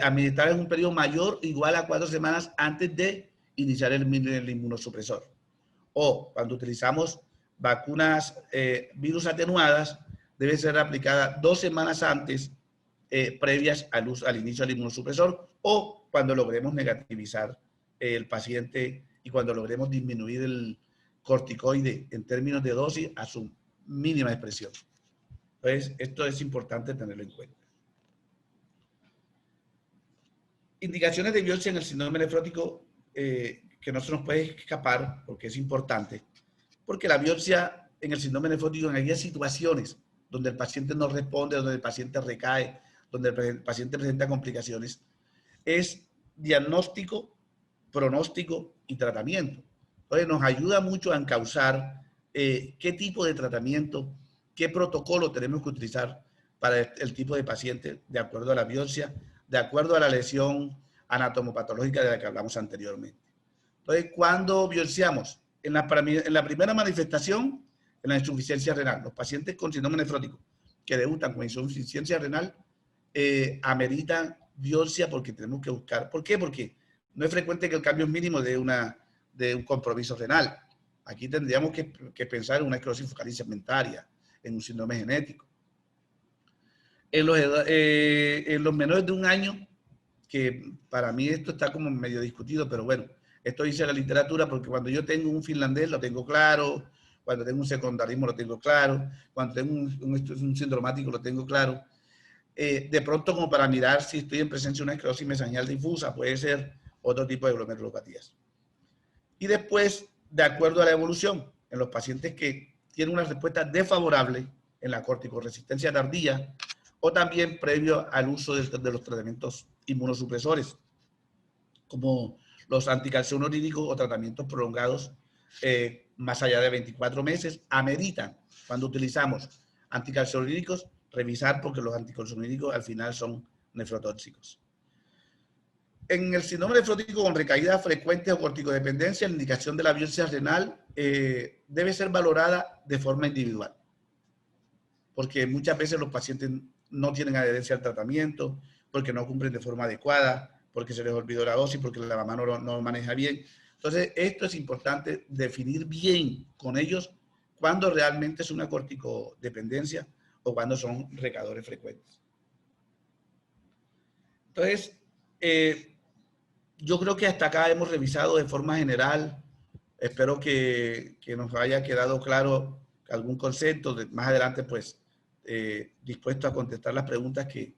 administrar en un periodo mayor o igual a 4 semanas antes de iniciar el inmunosupresor. O cuando utilizamos vacunas virus atenuadas, debe ser aplicada 2 semanas antes, previas al inicio del inmunosupresor, o cuando logremos negativizar el paciente y cuando logremos disminuir el corticoide en términos de dosis a su mínima expresión. Entonces, esto es importante tenerlo en cuenta. Indicaciones de biopsia en el síndrome nefrótico que no se nos puede escapar porque es importante, porque la biopsia en el síndrome nefrótico en aquellas situaciones donde el paciente no responde, donde el paciente recae, donde el paciente presenta complicaciones, es diagnóstico, pronóstico y tratamiento. Entonces nos ayuda mucho a encauzar qué tipo de tratamiento, qué protocolo tenemos que utilizar para el tipo de paciente de acuerdo a la biopsia, de acuerdo a la lesión anatomopatológica de la que hablamos anteriormente. Entonces, ¿cuándo biopsiamos? En la primera manifestación, en la insuficiencia renal. Los pacientes con síndrome nefrótico que debutan con insuficiencia renal ameritan biopsia porque tenemos que buscar. ¿Por qué? Porque no es frecuente que el cambio mínimo de un compromiso renal. Aquí tendríamos que pensar en una esclerosis focal segmentaria, en un síndrome genético. En los menores de 1 año, que para mí esto está como medio discutido, pero bueno, esto dice la literatura, porque cuando yo tengo un finlandés lo tengo claro, cuando tengo un secundarismo lo tengo claro, cuando tengo un sindromático lo tengo claro. de pronto como para mirar si estoy en presencia de una esclerosis mesangial difusa, puede ser otro tipo de glomerulopatías. Y después, de acuerdo a la evolución, en los pacientes que tienen una respuesta desfavorable en la corticoresistencia tardía o también previo al uso de los tratamientos inmunosupresores, como los anticalciuronúricos o tratamientos prolongados más allá de 24 meses, ameritan, cuando utilizamos anticalciuronúricos, revisar porque los anticalciuronúricos al final son nefrotóxicos. En el síndrome nefrótico con recaídas frecuentes o corticodependencia, la indicación de la biopsia renal debe ser valorada de forma individual, porque muchas veces los pacientes no tienen adherencia al tratamiento, porque no cumplen de forma adecuada, porque se les olvidó la dosis, porque la mamá no lo maneja bien. Entonces, esto es importante definir bien con ellos cuándo realmente es una corticodependencia o cuándo son recaidores frecuentes. Entonces, yo creo que hasta acá hemos revisado de forma general. Espero que nos haya quedado claro algún concepto. Más adelante, pues, dispuesto a contestar las preguntas que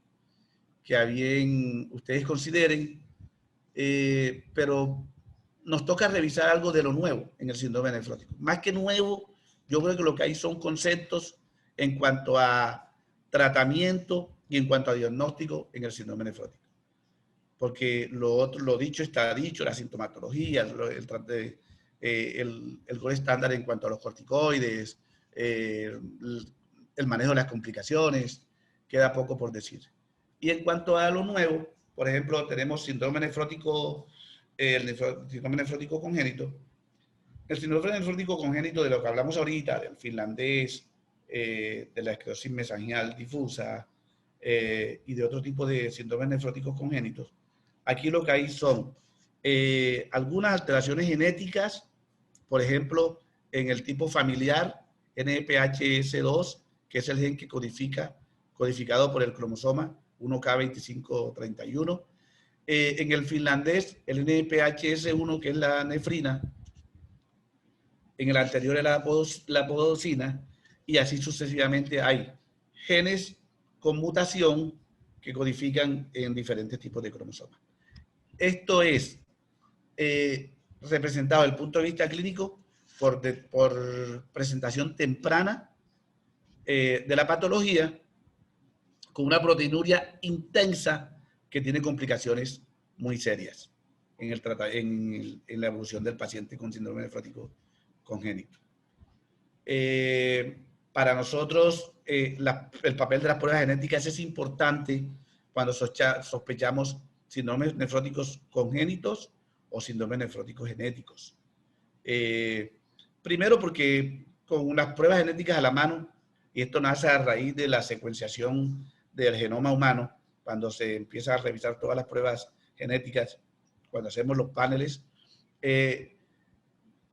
a bien ustedes consideren. Pero nos toca revisar algo de lo nuevo en el síndrome nefrótico. Más que nuevo, yo creo que lo que hay son conceptos en cuanto a tratamiento y en cuanto a diagnóstico en el síndrome nefrótico. Porque lo dicho está dicho, la sintomatología, el gol estándar en cuanto a los corticoides, el manejo de las complicaciones, queda poco por decir. Y en cuanto a lo nuevo, por ejemplo, tenemos síndrome nefrótico, síndrome nefrótico congénito. El síndrome nefrótico congénito de lo que hablamos ahorita, del finlandés, de la esclerosis mesangial difusa y de otro tipo de síndromes nefróticos congénitos. Aquí lo que hay son algunas alteraciones genéticas, por ejemplo, en el tipo familiar, NPHS2, que es el gen que codificado por el cromosoma 1K2531. En el finlandés, el NPHS1, que es la nefrina, en el anterior era la podosina, y así sucesivamente hay genes con mutación que codifican en diferentes tipos de cromosomas. Esto es representado desde el punto de vista clínico por presentación temprana de la patología con una proteinuria intensa que tiene complicaciones muy serias en la evolución del paciente con síndrome nefrótico congénito. Para nosotros, el papel de las pruebas genéticas es importante cuando sospechamos síndromes nefróticos congénitos o síndromes nefróticos genéticos. Primero porque con unas pruebas genéticas a la mano, y esto nace a raíz de la secuenciación del genoma humano, cuando se empieza a revisar todas las pruebas genéticas, cuando hacemos los paneles, ¿qué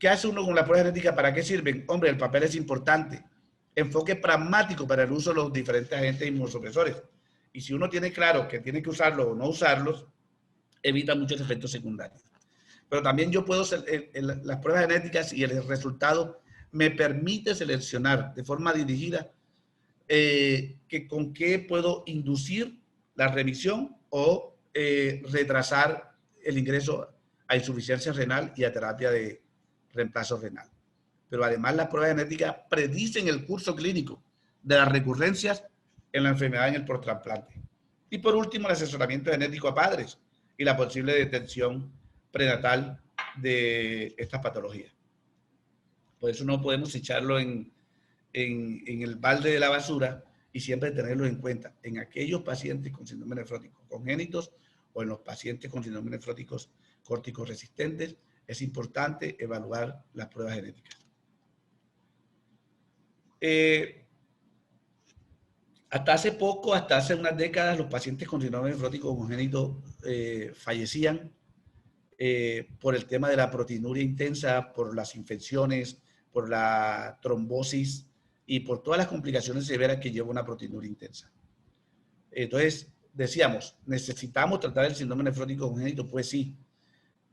hace uno con la prueba genética? ¿Para qué sirven? Hombre, el papel es importante. Enfoque pragmático para el uso de los diferentes agentes inmunosupresores. Y si uno tiene claro que tiene que usarlos o no usarlos, evita muchos efectos secundarios. Pero también yo puedo, las pruebas genéticas y el resultado me permite seleccionar de forma dirigida con qué puedo inducir la remisión o retrasar el ingreso a insuficiencia renal y a terapia de reemplazo renal. Pero además las pruebas genéticas predicen el curso clínico de las recurrencias en la enfermedad en el posttrasplante. Y por último, el asesoramiento genético a padres y la posible detención prenatal de estas patologías. Por eso no podemos echarlo en el balde de la basura y siempre tenerlo en cuenta en aquellos pacientes con síndrome nefrótico congénitos o en los pacientes con síndrome nefróticos corticoresistentes. Es importante evaluar las pruebas genéticas. Hasta hace poco, hasta hace unas décadas, los pacientes con síndrome nefrótico congénito fallecían por el tema de la proteinuria intensa, por las infecciones, por la trombosis y por todas las complicaciones severas que lleva una proteinuria intensa. Entonces, decíamos, ¿necesitamos tratar el síndrome nefrótico congénito? Pues sí.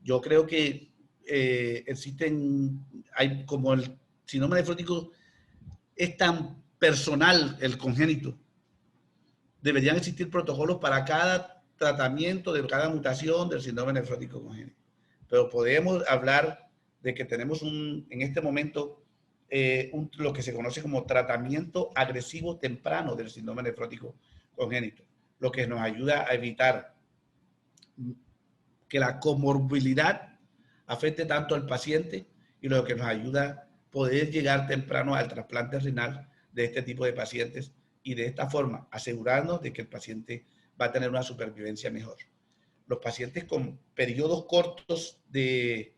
Yo creo que hay como el síndrome nefrótico es tan personal, el congénito, deberían existir protocolos para cada tratamiento de cada mutación del síndrome nefrótico congénito. Pero podemos hablar de que tenemos en este momento lo que se conoce como tratamiento agresivo temprano del síndrome nefrótico congénito, lo que nos ayuda a evitar que la comorbilidad afecte tanto al paciente y lo que nos ayuda a poder llegar temprano al trasplante renal de este tipo de pacientes y de esta forma asegurarnos de que el paciente va a tener una supervivencia mejor. Los pacientes con periodos cortos de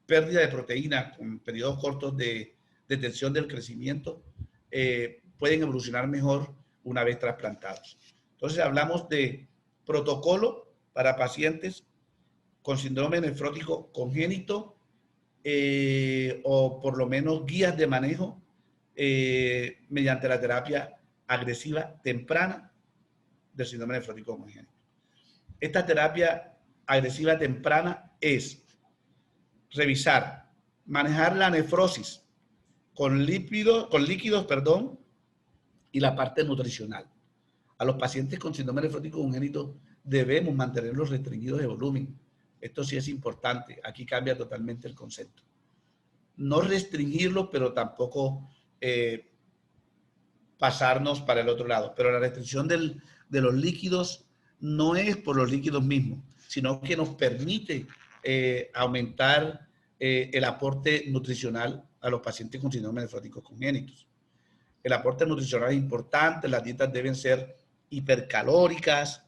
pérdida de proteína, con periodos cortos de detención del crecimiento, pueden evolucionar mejor una vez trasplantados. Entonces hablamos de protocolo para pacientes con síndrome nefrótico congénito o por lo menos guías de manejo mediante la terapia agresiva temprana del síndrome nefrótico congénito. Esta terapia agresiva temprana es revisar, manejar la nefrosis con líquidos, y la parte nutricional. A los pacientes con síndrome nefrótico congénito debemos mantenerlos restringidos de volumen. Esto sí es importante. Aquí cambia totalmente el concepto. No restringirlos, pero tampoco pasarnos para el otro lado. Pero la restricción de los líquidos no es por los líquidos mismos, sino que nos permite aumentar el aporte nutricional a los pacientes con síndrome nefrótico congénitos. El aporte nutricional es importante, las dietas deben ser hipercalóricas,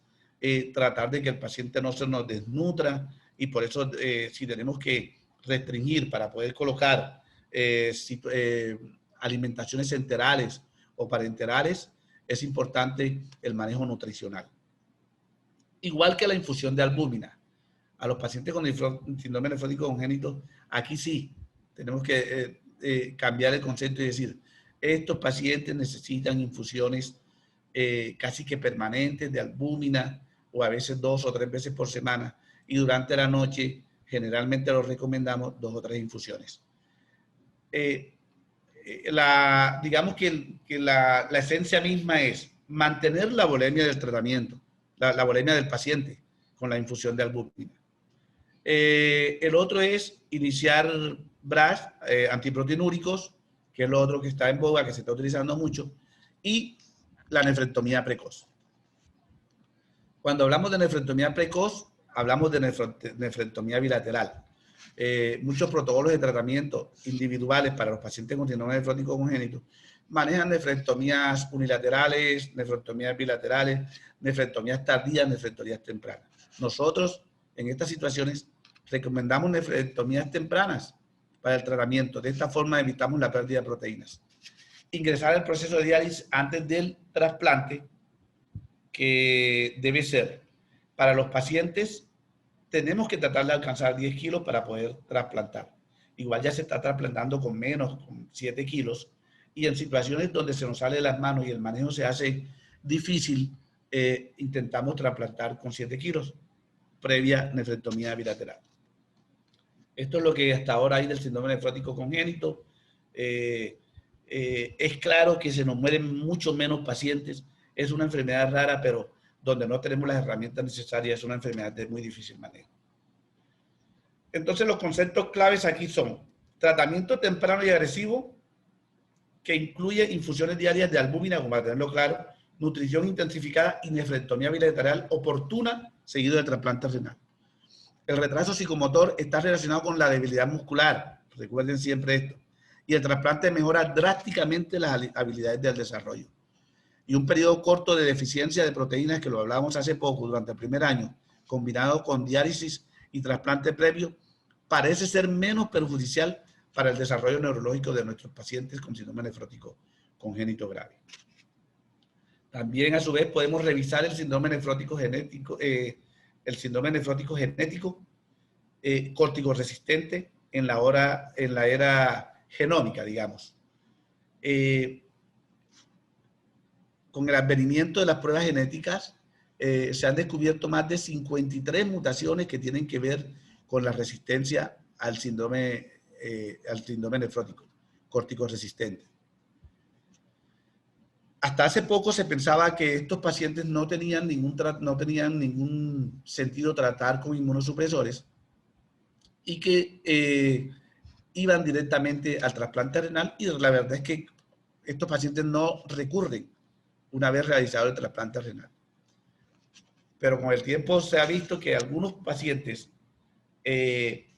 tratar de que el paciente no se nos desnutra y por eso si tenemos que restringir para poder colocar alimentaciones enterales o parenterales, es importante el manejo nutricional. Igual que la infusión de albúmina. A los pacientes con síndrome nefrótico congénito, aquí sí tenemos que cambiar el concepto y decir, estos pacientes necesitan infusiones casi que permanentes de albúmina o a veces 2 o 3 veces por semana y durante la noche generalmente los recomendamos 2 o 3 infusiones. Digamos que la esencia misma es mantener la volemia del tratamiento, la volemia del paciente con la infusión de albúmina. El otro es iniciar BRAS, antiproteinúricos, que es lo otro que está en boga, que se está utilizando mucho, y la nefrectomía precoz. Cuando hablamos de nefrectomía precoz, hablamos de nefrectomía bilateral. Muchos protocolos de tratamiento individuales para los pacientes con síndrome nefrótico congénito manejan nefrectomías unilaterales, nefrectomías bilaterales, nefrectomías tardías, nefrectomías tempranas. Nosotros, en estas situaciones, recomendamos nefrectomías tempranas para el tratamiento. De esta forma evitamos la pérdida de proteínas. Ingresar al proceso de diálisis antes del trasplante, que debe ser para los pacientes, tenemos que tratar de alcanzar 10 kilos para poder trasplantar. Igual ya se está trasplantando con menos, con 7 kilos, y en situaciones donde se nos sale de las manos y el manejo se hace difícil, intentamos trasplantar con 7 kilos previa nefrectomía bilateral. Esto es lo que hasta ahora hay del síndrome nefrótico congénito. Es claro que se nos mueren mucho menos pacientes. Es una enfermedad rara, pero donde no tenemos las herramientas necesarias, es una enfermedad de muy difícil manejo. Entonces, los conceptos claves aquí son tratamiento temprano y agresivo, que incluye infusiones diarias de albúmina, como para tenerlo claro, nutrición intensificada y nefrectomía bilateral oportuna, seguido de trasplante renal. El retraso psicomotor está relacionado con la debilidad muscular, recuerden siempre esto, y el trasplante mejora drásticamente las habilidades del desarrollo. Y un periodo corto de deficiencia de proteínas, que lo hablábamos hace poco, durante el primer año, combinado con diálisis y trasplante previo, parece ser menos perjudicial para el desarrollo neurológico de nuestros pacientes con síndrome nefrótico congénito grave. También, a su vez, podemos revisar el síndrome nefrótico genético, corticoresistente en la era genómica, digamos. Con el advenimiento de las pruebas genéticas, se han descubierto más de 53 mutaciones que tienen que ver con la resistencia al síndrome nefrótico corticoresistente. hasta hace poco se pensaba que estos pacientes no tenían ningún sentido tratar con inmunosupresores y que iban directamente al trasplante renal, y la verdad es que estos pacientes no recurren una vez realizado el trasplante renal. Pero con el tiempo se ha visto que algunos pacientes,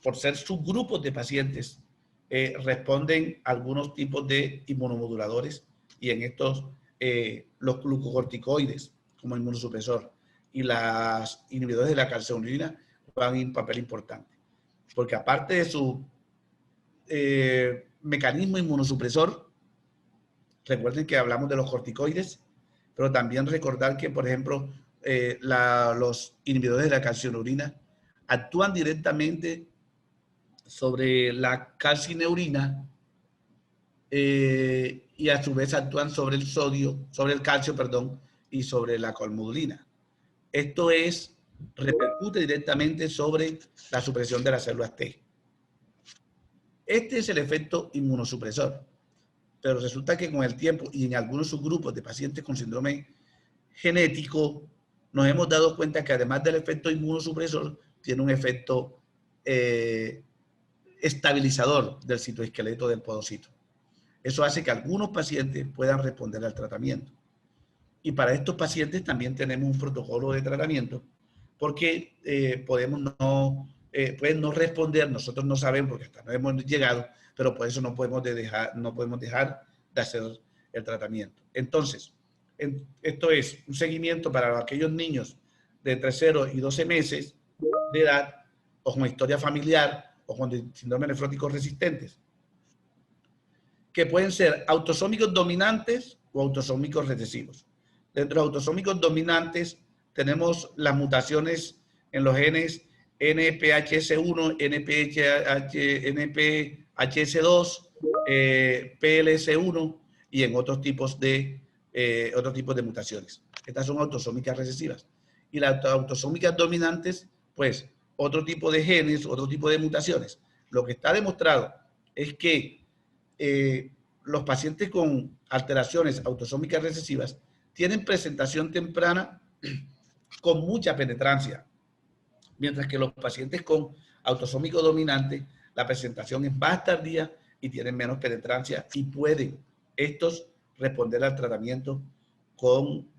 por ser subgrupos de pacientes, responden a algunos tipos de inmunomoduladores, y en estos los glucocorticoides como inmunosupresor y las inhibidores de la calcitonina juegan un papel importante, porque aparte de su mecanismo inmunosupresor, recuerden que hablamos de los corticoides, pero también recordar que, por ejemplo, los inhibidores de la calcineurina actúan directamente sobre la calcineurina y a su vez actúan sobre el sodio, sobre el calcio, perdón, y sobre la colmodulina. Esto repercute directamente sobre la supresión de las células T. Este es el efecto inmunosupresor, pero resulta que con el tiempo y en algunos subgrupos de pacientes con síndrome genético, nos hemos dado cuenta que además del efecto inmunosupresor, tiene un efecto estabilizador del citoesqueleto del podocito. Eso hace que algunos pacientes puedan responder al tratamiento. Y para estos pacientes también tenemos un protocolo de tratamiento, porque pueden no responder, nosotros no sabemos porque hasta no hemos llegado, pero por eso no podemos dejar de hacer el tratamiento. Entonces, esto es un seguimiento para aquellos niños de entre 0 y 12 meses de edad, o con historia familiar, o con síndrome nefróticos resistentes, que pueden ser autosómicos dominantes o autosómicos recesivos. Dentro de los autosómicos dominantes tenemos las mutaciones en los genes NPHS1, NPHS2, PLS1 y en otros tipos de mutaciones. Estas son autosómicas recesivas. Y las autosómicas dominantes, pues, otro tipo de genes, otro tipo de mutaciones. Lo que está demostrado es que los pacientes con alteraciones autosómicas recesivas tienen presentación temprana con mucha penetrancia, mientras que los pacientes con autosómico dominante, la presentación es más tardía y tienen menos penetrancia, y pueden estos responder al tratamiento con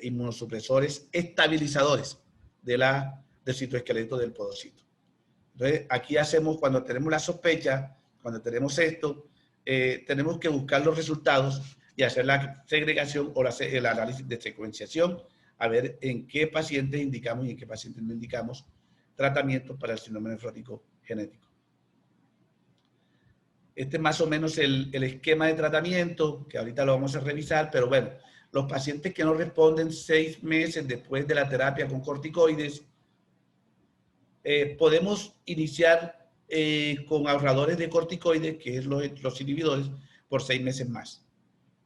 inmunosupresores estabilizadores del citoesqueleto del podocito. Entonces, aquí hacemos, cuando tenemos la sospecha, cuando tenemos esto, tenemos que buscar los resultados y hacer la segregación o el análisis de secuenciación, a ver en qué pacientes indicamos y en qué pacientes no indicamos tratamientos para el síndrome nefrótico genético. Este es más o menos el esquema de tratamiento, que ahorita lo vamos a revisar, pero bueno, los pacientes que no responden 6 meses después de la terapia con corticoides, podemos iniciar con ahorradores de corticoides, que es los inhibidores, por 6 meses más.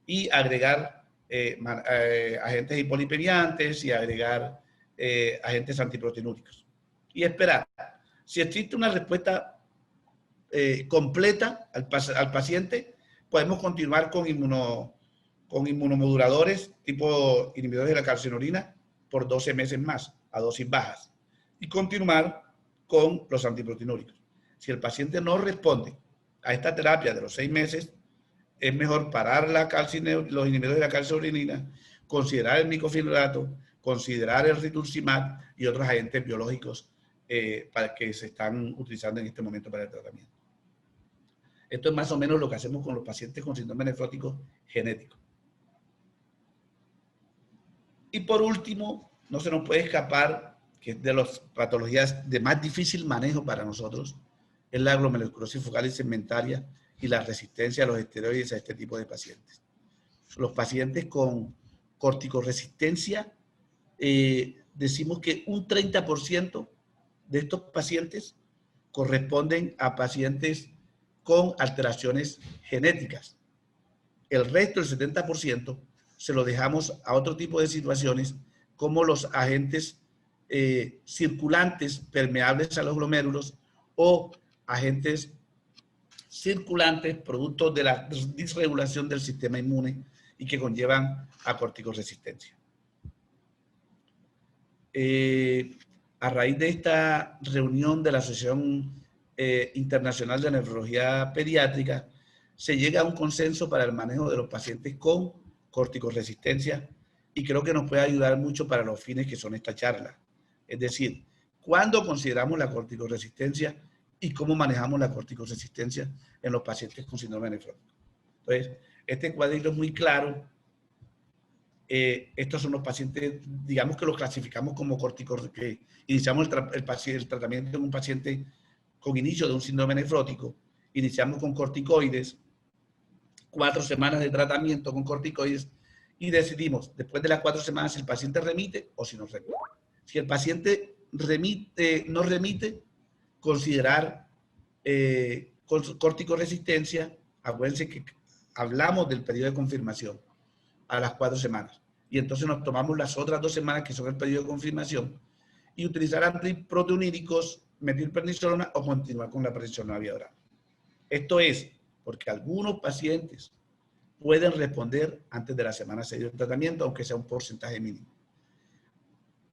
Y agregar agentes hipolipemiantes y agregar agentes antiproteinúricos. Y esperar. Si existe una respuesta completa al paciente, podemos continuar con inmunomoduladores tipo inhibidores de la calcineurina por 12 meses más, a dosis bajas. Y continuar con los antiproteinúricos. Si el paciente no responde a esta terapia de los 6 meses, es mejor parar los inhibidores de la calcineurina, considerar el micofenidato, considerar el rituximab y otros agentes biológicos para que se están utilizando en este momento para el tratamiento. Esto es más o menos lo que hacemos con los pacientes con síndrome nefrótico genético. Y por último, no se nos puede escapar que es de las patologías de más difícil manejo para nosotros, es la glomerulosclerosis focal y segmentaria y la resistencia a los esteroides a este tipo de pacientes. Los pacientes con corticoresistencia, decimos que un 30% de estos pacientes corresponden a pacientes con alteraciones genéticas. El resto, el 70%, se lo dejamos a otro tipo de situaciones como los agentes circulantes permeables a los glomérulos o agentes circulantes producto de la disregulación del sistema inmune y que conllevan a corticoresistencia. A raíz de esta reunión de la Asociación Internacional de Nefrología Pediátrica, se llega a un consenso para el manejo de los pacientes con corticoresistencia y creo que nos puede ayudar mucho para los fines que son esta charla. Es decir, ¿cuándo consideramos la corticoresistencia y cómo manejamos la corticoresistencia en los pacientes con síndrome nefrótico? Entonces, este cuadrito es muy claro. Estos son los pacientes, digamos que los clasificamos como que iniciamos el tratamiento en un paciente con inicio de un síndrome nefrótico. Iniciamos con corticoides, 4 semanas de tratamiento con corticoides y decidimos, después de las 4 semanas, si el paciente remite o si no remite. Si el paciente no remite, considerar corticoresistencia. Acuérdense que hablamos del periodo de confirmación a las 4 semanas. Y entonces nos tomamos las otras 2 semanas, que son el periodo de confirmación, y utilizar antiproteolíticos, metilprednisolona o continuar con la prednisona vía oral. Esto es porque algunos pacientes pueden responder antes de la semana 6 del tratamiento, aunque sea un porcentaje mínimo.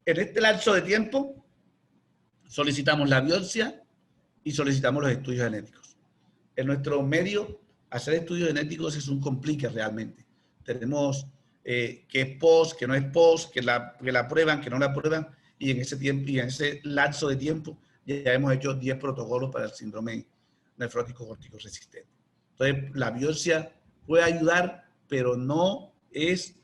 En este lapso de tiempo, solicitamos la biopsia y solicitamos los estudios genéticos. En nuestro medio, hacer estudios genéticos es un complique realmente. Tenemos que es post, que no es post, que la prueban, que no la prueban, y en ese tiempo y en ese lapso de tiempo ya hemos hecho 10 protocolos para el síndrome nefrótico corticoresistente. Entonces, la biopsia puede ayudar, pero no es,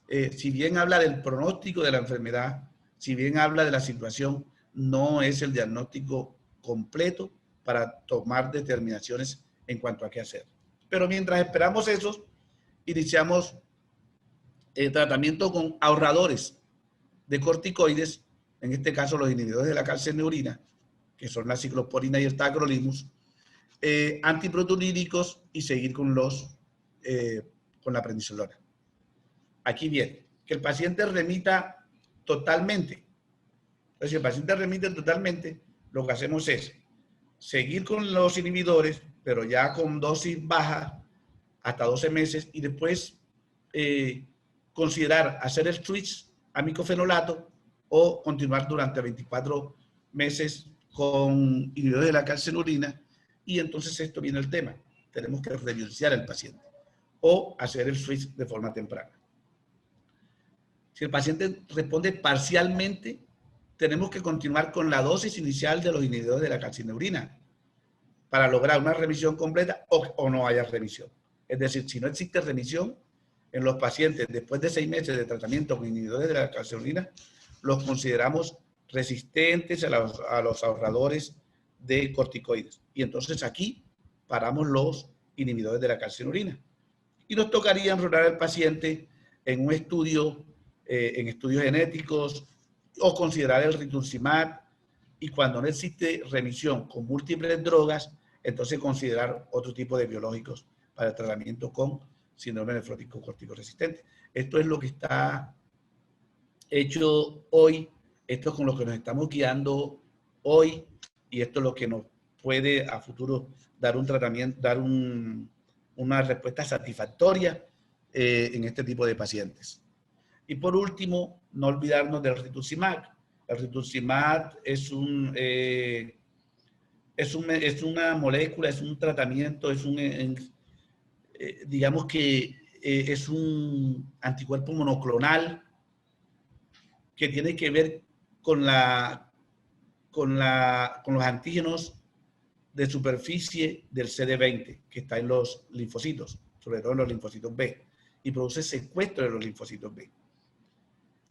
si bien habla del pronóstico de la enfermedad, si bien habla de la situación, no es el diagnóstico completo para tomar determinaciones en cuanto a qué hacer. Pero mientras esperamos eso, iniciamos tratamiento con ahorradores de corticoides, en este caso los inhibidores de la calcineurina, que son la ciclosporina y el tacrolimus, antiproteolíticos y seguir con la prednisolona. Aquí viene, que el paciente remita totalmente. Entonces, si el paciente remite totalmente, lo que hacemos es seguir con los inhibidores, pero ya con dosis baja, hasta 12 meses, y después considerar hacer el switch a micofenolato o continuar durante 24 meses con inhibidores de la calcineurina. Y entonces esto viene el tema. Tenemos que rebiopsiar al paciente o hacer el switch de forma temprana. Si el paciente responde parcialmente, tenemos que continuar con la dosis inicial de los inhibidores de la calcineurina para lograr una remisión completa o no haya remisión. Es decir, si no existe remisión en los pacientes después de 6 meses de tratamiento con inhibidores de la calcineurina, los consideramos resistentes a los ahorradores de corticoides. Y entonces aquí paramos los inhibidores de la calcineurina. Y nos tocaría enrolar al paciente en un estudio, en estudios genéticos, o considerar el rituximab, y cuando no existe remisión con múltiples drogas, entonces considerar otro tipo de biológicos para el tratamiento con síndrome nefrótico corticoresistente. Esto es lo que está hecho hoy, esto es con lo que nos estamos guiando hoy, y esto es lo que nos puede a futuro dar un tratamiento, dar una respuesta satisfactoria en este tipo de pacientes. Y por último, no olvidarnos del rituximab. El rituximab es una molécula, es un tratamiento, digamos que es un anticuerpo monoclonal que tiene que ver con los antígenos de superficie del CD20 que está en los linfocitos, sobre todo en los linfocitos B, y produce secuestro de los linfocitos B.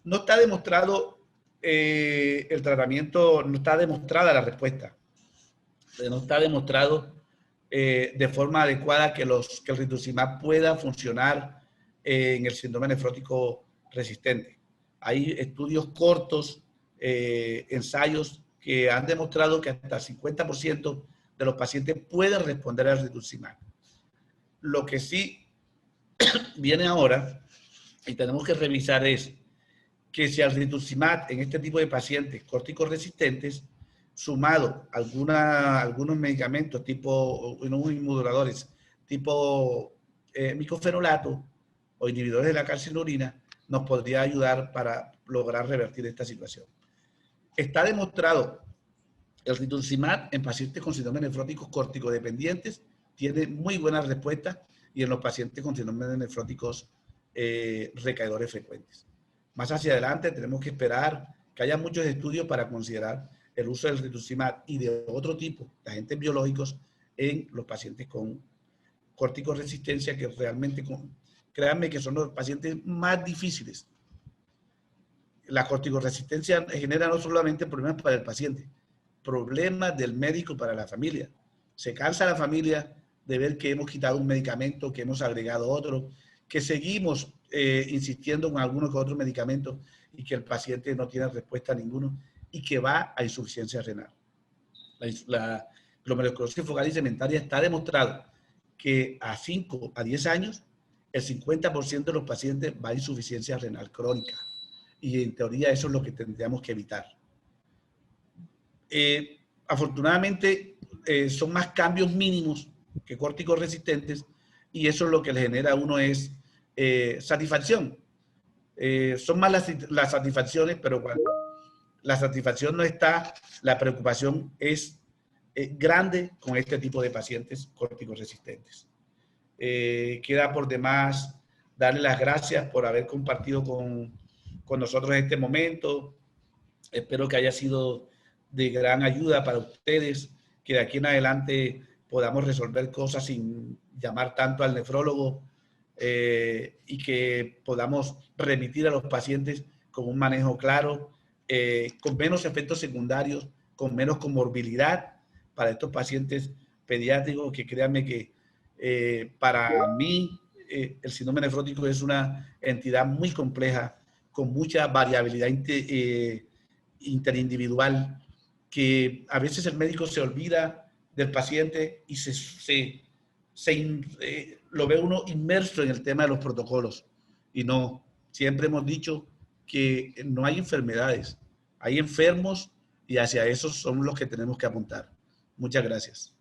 No está demostrado el tratamiento, no está demostrada la respuesta. No está demostrado de forma adecuada que el rituximab pueda funcionar en el síndrome nefrótico resistente. Hay estudios cortos, ensayos que han demostrado que hasta el 50% de los pacientes pueden responder al rituximab. Lo que sí viene ahora y tenemos que revisar es que si al rituximab en este tipo de pacientes corticoresistentes, sumado algunos medicamentos tipo unos inmunoduladores tipo micofenolato, o inhibidores de la calcinurina nos podría ayudar para lograr revertir esta situación. Está demostrado el rituximab en pacientes con síndromes nefróticos corticodependientes tiene muy buena respuesta y en los pacientes con síndromes nefróticos recaedores frecuentes. Más hacia adelante tenemos que esperar que haya muchos estudios para considerar el uso del rituximab y de otro tipo de agentes biológicos en los pacientes con corticoresistencia, que realmente, créanme que son los pacientes más difíciles. La corticoresistencia genera no solamente problemas para el paciente, problemas del médico para la familia. Se cansa la familia de ver que hemos quitado un medicamento, que hemos agregado otro, que seguimos insistiendo con algunos que otros medicamentos y que el paciente no tiene respuesta a ninguno y que va a insuficiencia renal. La glomerulosclerosis focal y segmentaria está demostrado que a 5 a 10 años el 50% de los pacientes va a insuficiencia renal crónica y en teoría eso es lo que tendríamos que evitar. Afortunadamente son más cambios mínimos que corticoresistentes y eso es lo que le genera a uno es satisfacción. Son más las satisfacciones, pero cuando la satisfacción no está, la preocupación es grande con este tipo de pacientes corticoresistentes. Queda por demás darle las gracias por haber compartido con nosotros en este momento. Espero que haya sido de gran ayuda para ustedes, que de aquí en adelante podamos resolver cosas sin llamar tanto al nefrólogo y que podamos remitir a los pacientes con un manejo claro, con menos efectos secundarios, con menos comorbilidad para estos pacientes pediátricos que créanme que para mí el síndrome nefrótico es una entidad muy compleja, con mucha variabilidad interindividual, que a veces el médico se olvida del paciente y lo ve uno inmerso en el tema de los protocolos. Y no, siempre hemos dicho que no hay enfermedades, hay enfermos y hacia esos son los que tenemos que apuntar. Muchas gracias.